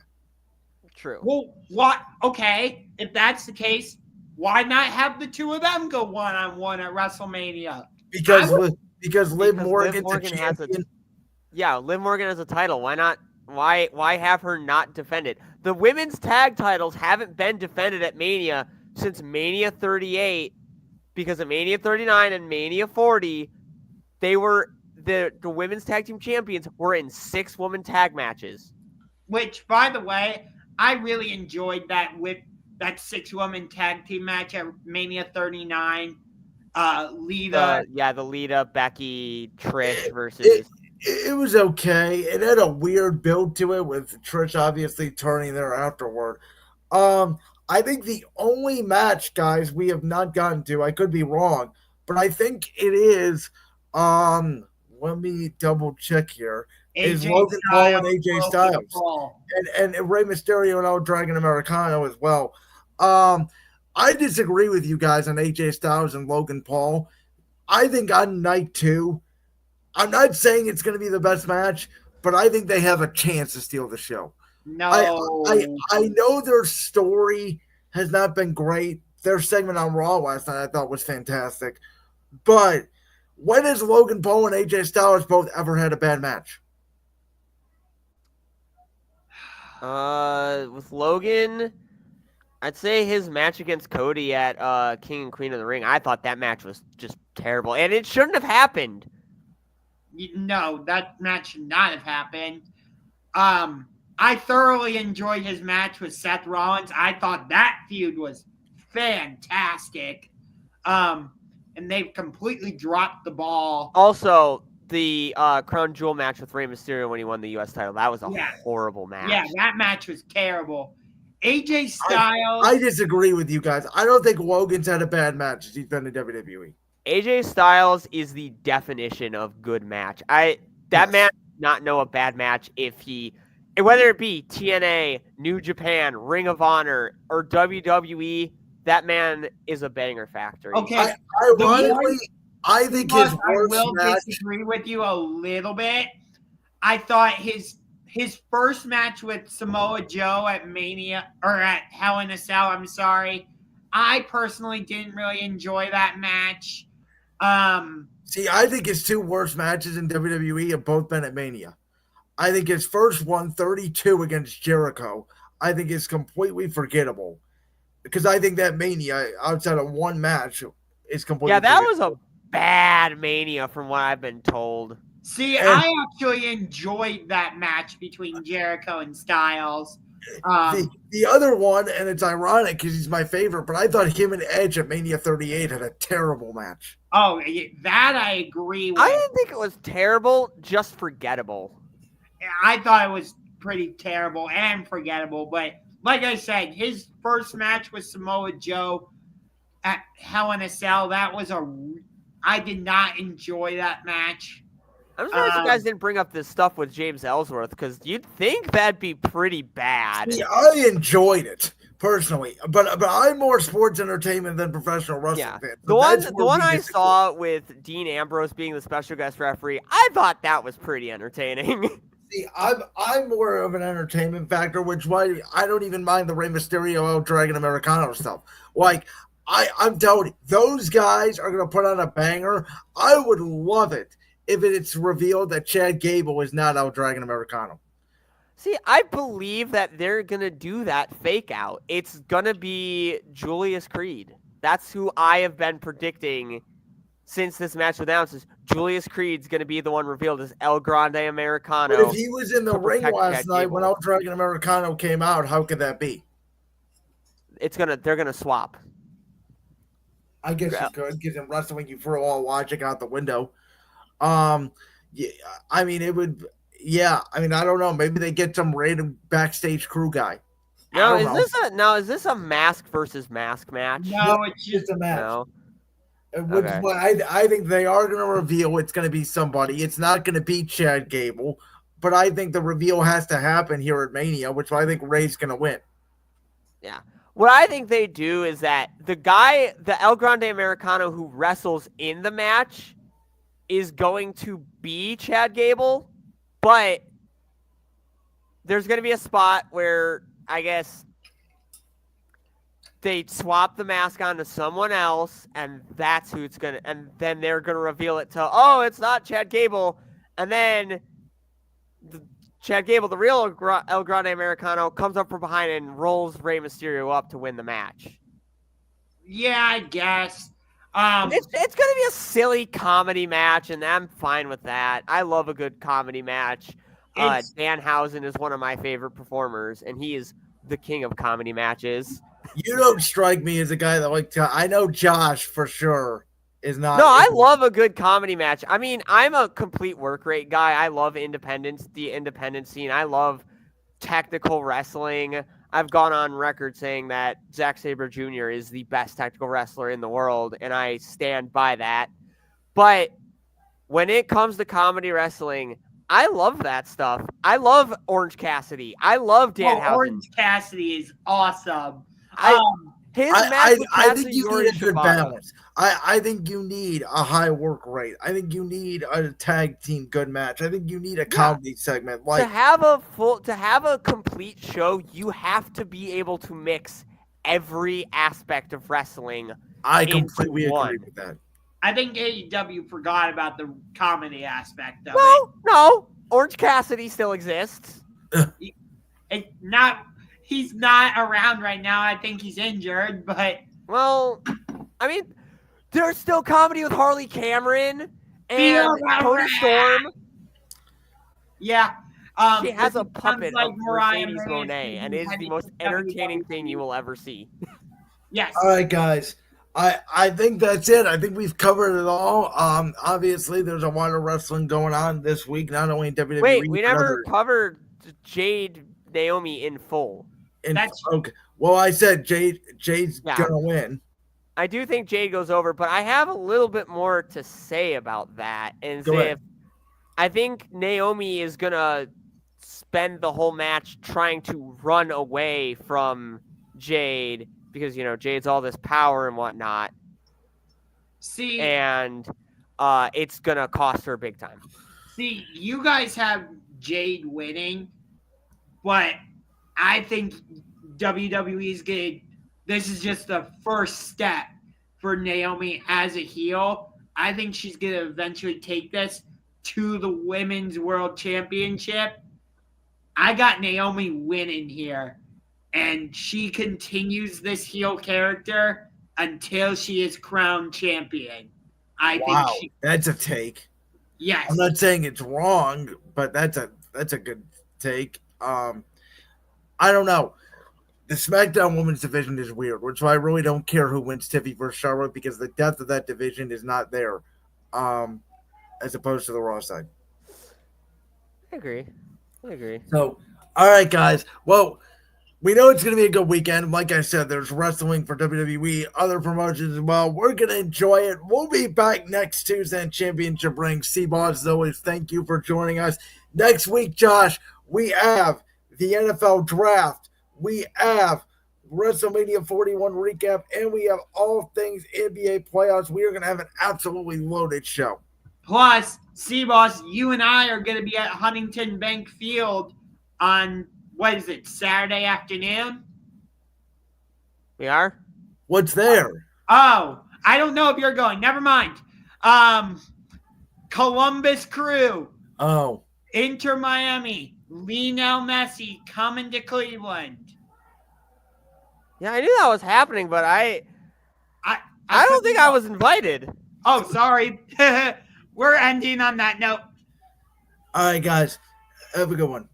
True. Well, what? Okay, if that's the case, why not have the 2 of them go one-on-one at WrestleMania? Because Liv Morgan has a Liv Morgan has a title. Why not? Why have her not defend it? The women's tag titles haven't been defended at Mania since Mania 38, because of Mania 39 and Mania 40, they were the women's tag team champions were in 6 woman tag matches. Which, by the way, I really enjoyed that with that 6-woman tag team match at Mania 39. Lita. The Lita, Becky, Trish versus. It was okay. It had a weird build to it with Trish obviously turning there afterward. I think the only match, guys, we have not gotten to, I could be wrong, but I think it is, let me double check here, is Logan Paul and AJ Styles. And Rey Mysterio and El Dragon Americano as well. I disagree with you guys on AJ Styles and Logan Paul. I think on night 2, I'm not saying it's going to be the best match, but I think they have a chance to steal the show. No. I know their story has not been great. Their segment on Raw last night I thought was fantastic. But when has Logan Paul and AJ Styles both ever had a bad match? With Logan, I'd say his match against Cody at King and Queen of the Ring, I thought that match was just terrible. And it shouldn't have happened. No, that match should not have happened. I thoroughly enjoyed his match with Seth Rollins. I thought that feud was fantastic. And they've completely dropped the ball. Also, the Crown Jewel match with Rey Mysterio when he won the U.S. title, that was a horrible match. Yeah, that match was terrible. AJ Styles. I disagree with you guys. I don't think Logan's had a bad match since he's been in WWE. AJ Styles is the definition of good match. Man does not know a bad match whether it be TNA, New Japan, Ring of Honor, or WWE, that man is a banger factory. Okay. Ironically, I think his worst I will match. disagree with you a little bit. I thought his first match with Samoa Joe at Mania, or at Hell in a Cell, I'm sorry. I personally didn't really enjoy that match. See, I think his 2 worst matches in WWE have both been at Mania. I think his first one, 32 against Jericho, I think is completely forgettable. Because I think that Mania, outside of one match, is completely that forgettable. was a bad Mania from what I've been told. See, I actually enjoyed that match between Jericho and Styles. The other one, and it's ironic because he's my favorite, but I thought him and Edge at Mania 38 had a terrible match. Oh, that I agree with. I didn't think it was terrible, just forgettable. I thought it was pretty terrible and forgettable, but like I said, his first match with Samoa Joe at Hell in a Cell, I did not enjoy that match. I'm surprised you guys didn't bring up this stuff with James Ellsworth, because you'd think that'd be pretty bad. See, I enjoyed it personally, but I'm more sports entertainment than professional wrestling fan. The one I saw with Dean Ambrose being the special guest referee, I thought that was pretty entertaining. See, I'm more of an entertainment factor, which why I don't even mind the Rey Mysterio, El Dragon Americano stuff. Like, I'm telling you, those guys are going to put on a banger. I would love it if it's revealed that Chad Gable is not El Dragon Americano. See, I believe that they're going to do that fake out. It's going to be Julius Creed. That's who I have been predicting since this match was announced. Julius Creed's going to be the one revealed as El Grande Americano. But if he was in the to ring protect last Chad night Gable. when El Dragon Americano came out, how could that be? They're going to swap. I guess you could, because in wrestling, you throw all logic out the window. Yeah, I mean, it would. Yeah, I mean, I don't know. Maybe they get some random backstage crew guy. Now is this a mask versus mask match? No, it's Just a match. No. Which Okay. I think they are going to reveal it's going to be somebody. It's not going to be Chad Gable, but I think the reveal has to happen here at Mania, which I think Ray's going to win. Yeah. What I think they do is that the El Grande Americano who wrestles in the match is going to be Chad Gable, but there's going to be a spot where I guess they swap the mask onto someone else, and that's who it's going to, and then they're going to reveal it to, oh, it's not Chad Gable. And then Chad Gable, the real El Grande Americano, comes up from behind and rolls Rey Mysterio up to win the match. Yeah, I guess. It's going to be a silly comedy match, and I'm fine with that. I love a good comedy match. Danhausen is one of my favorite performers, and he is the king of comedy matches. You don't strike me as a guy that I know Josh for sure is not. No, I love a good comedy match. I mean, I'm a complete work rate guy. I love the independent scene. I love technical wrestling. I've gone on record saying that Zack Sabre Jr. is the best technical wrestler in the world, and I stand by that. But when it comes to comedy wrestling, I love that stuff. I love Orange Cassidy. I love Danhausen. Orange Cassidy is awesome. I think you need a good balance. I think you need a high work rate. I think you need a tag team good match. I think you need a comedy segment. To have a complete show, you have to be able to mix every aspect of wrestling. I completely agree with that. I think AEW forgot about the comedy aspect of it. No, Orange Cassidy still exists. He's not around right now. I think he's injured, but... Well, I mean, there's still comedy with Harley Cameron and Toni Storm. Yeah. She has a puppet of Mercedes Moné, and it is the most entertaining thing you will ever see. Yes. All right, guys. I think that's it. I think we've covered it all. Obviously, there's a lot of wrestling going on this week, not only in WWE. Wait, we never covered Jade Naomi in full. Okay. Well, I said Jade's gonna win. I do think Jade goes over, but I have a little bit more to say about that. And I think Naomi is gonna spend the whole match trying to run away from Jade because Jade's all this power and whatnot. And it's gonna cost her big time. See, you guys have Jade winning, but I think WWE's this is just the first step for Naomi as a heel. I think she's going to eventually take this to the Women's World Championship. I got Naomi winning here, and she continues this heel character until she is crowned champion. I think that's a take. Yes. I'm not saying it's wrong, but that's a good take. I don't know. The SmackDown Women's Division is weird, which is why I really don't care who wins Tiffy versus Charlotte because the depth of that division is not there, as opposed to the Raw side. I agree. So, all right, guys. Well, we know it's going to be a good weekend. Like I said, there's wrestling for WWE, other promotions as well. We're going to enjoy it. We'll be back next Tuesday in Championship Ring. SeaBoss, as always, thank you for joining us. Next week, Josh, we have the NFL Draft. We have WrestleMania 41 recap, and we have all things NBA playoffs. We are going to have an absolutely loaded show. Plus, SeaBoss, you and I are going to be at Huntington Bank Field on, Saturday afternoon? We are? What's there? Oh, I don't know if you're going. Never mind. Columbus Crew. Oh. Inter Miami. Lionel Messi coming to Cleveland. Yeah, I knew that was happening, but I don't couldn't think I know. was invited. Oh, sorry. We're ending on that note. All right, guys. Have a good one.